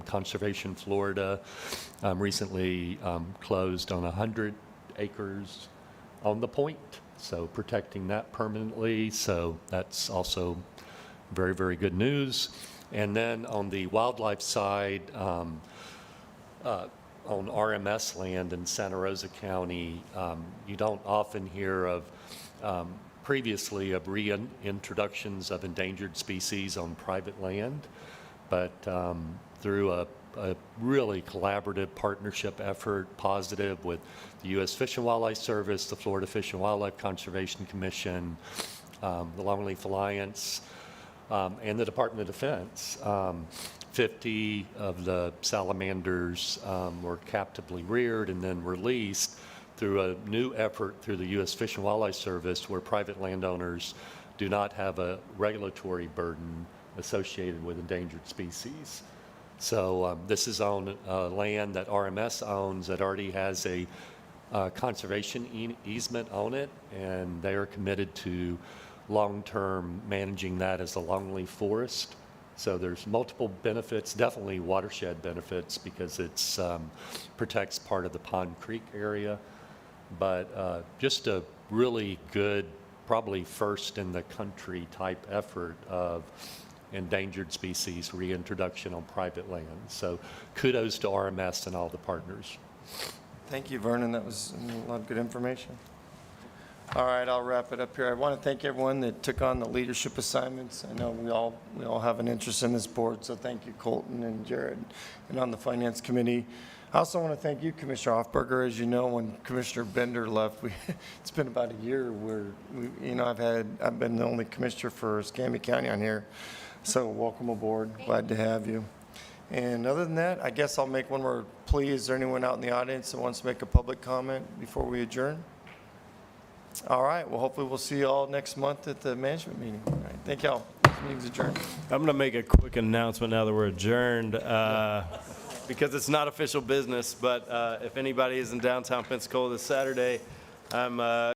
Conservation Florida, recently closed on 100 acres on the point. So protecting that permanently. So that's also very, very good news. And then on the wildlife side, on RMS land in Santa Rosa County, you don't often hear of previously of reintroductions of endangered species on private land, but through a really collaborative partnership effort, positive with the U.S. Fish and Wildlife Service, the Florida Fish and Wildlife Conservation Commission, the Longleaf Alliance, and the Department of Defense. 50 of the salamanders were captively reared and then released through a new effort through the U.S. Fish and Wildlife Service, where private landowners do not have a regulatory burden associated with endangered species. So this is on land that RMS owns that already has a conservation easement on it, and they are committed to long-term managing that as a longleaf forest. So there's multiple benefits, definitely watershed benefits, because it's protects part of the Pond Creek area, but just a really good, probably first in the country type effort of endangered species reintroduction on private land. So kudos to RMS and all the partners. Thank you, Vernon. That was a lot of good information. All right, I'll wrap it up here. I want to thank everyone that took on the leadership assignments. I know we all have an interest in this board, so thank you, Colton and Jared, and on the Finance Committee. I also want to thank you, Commissioner Hoffberger. As you know, when Commissioner Bender left, it's been about a year where I've been the only commissioner for Escambia County on here. So welcome aboard. Glad to have you. And other than that, I guess I'll make one more plea. Is there anyone out in the audience that wants to make a public comment before we adjourn? All right. Well, hopefully we'll see you all next month at the management meeting. All right. Thank y'all. This meeting's adjourned. I'm going to make a quick announcement now that we're adjourned, because it's not official business, but if anybody is in downtown Pensacola this Saturday, I'm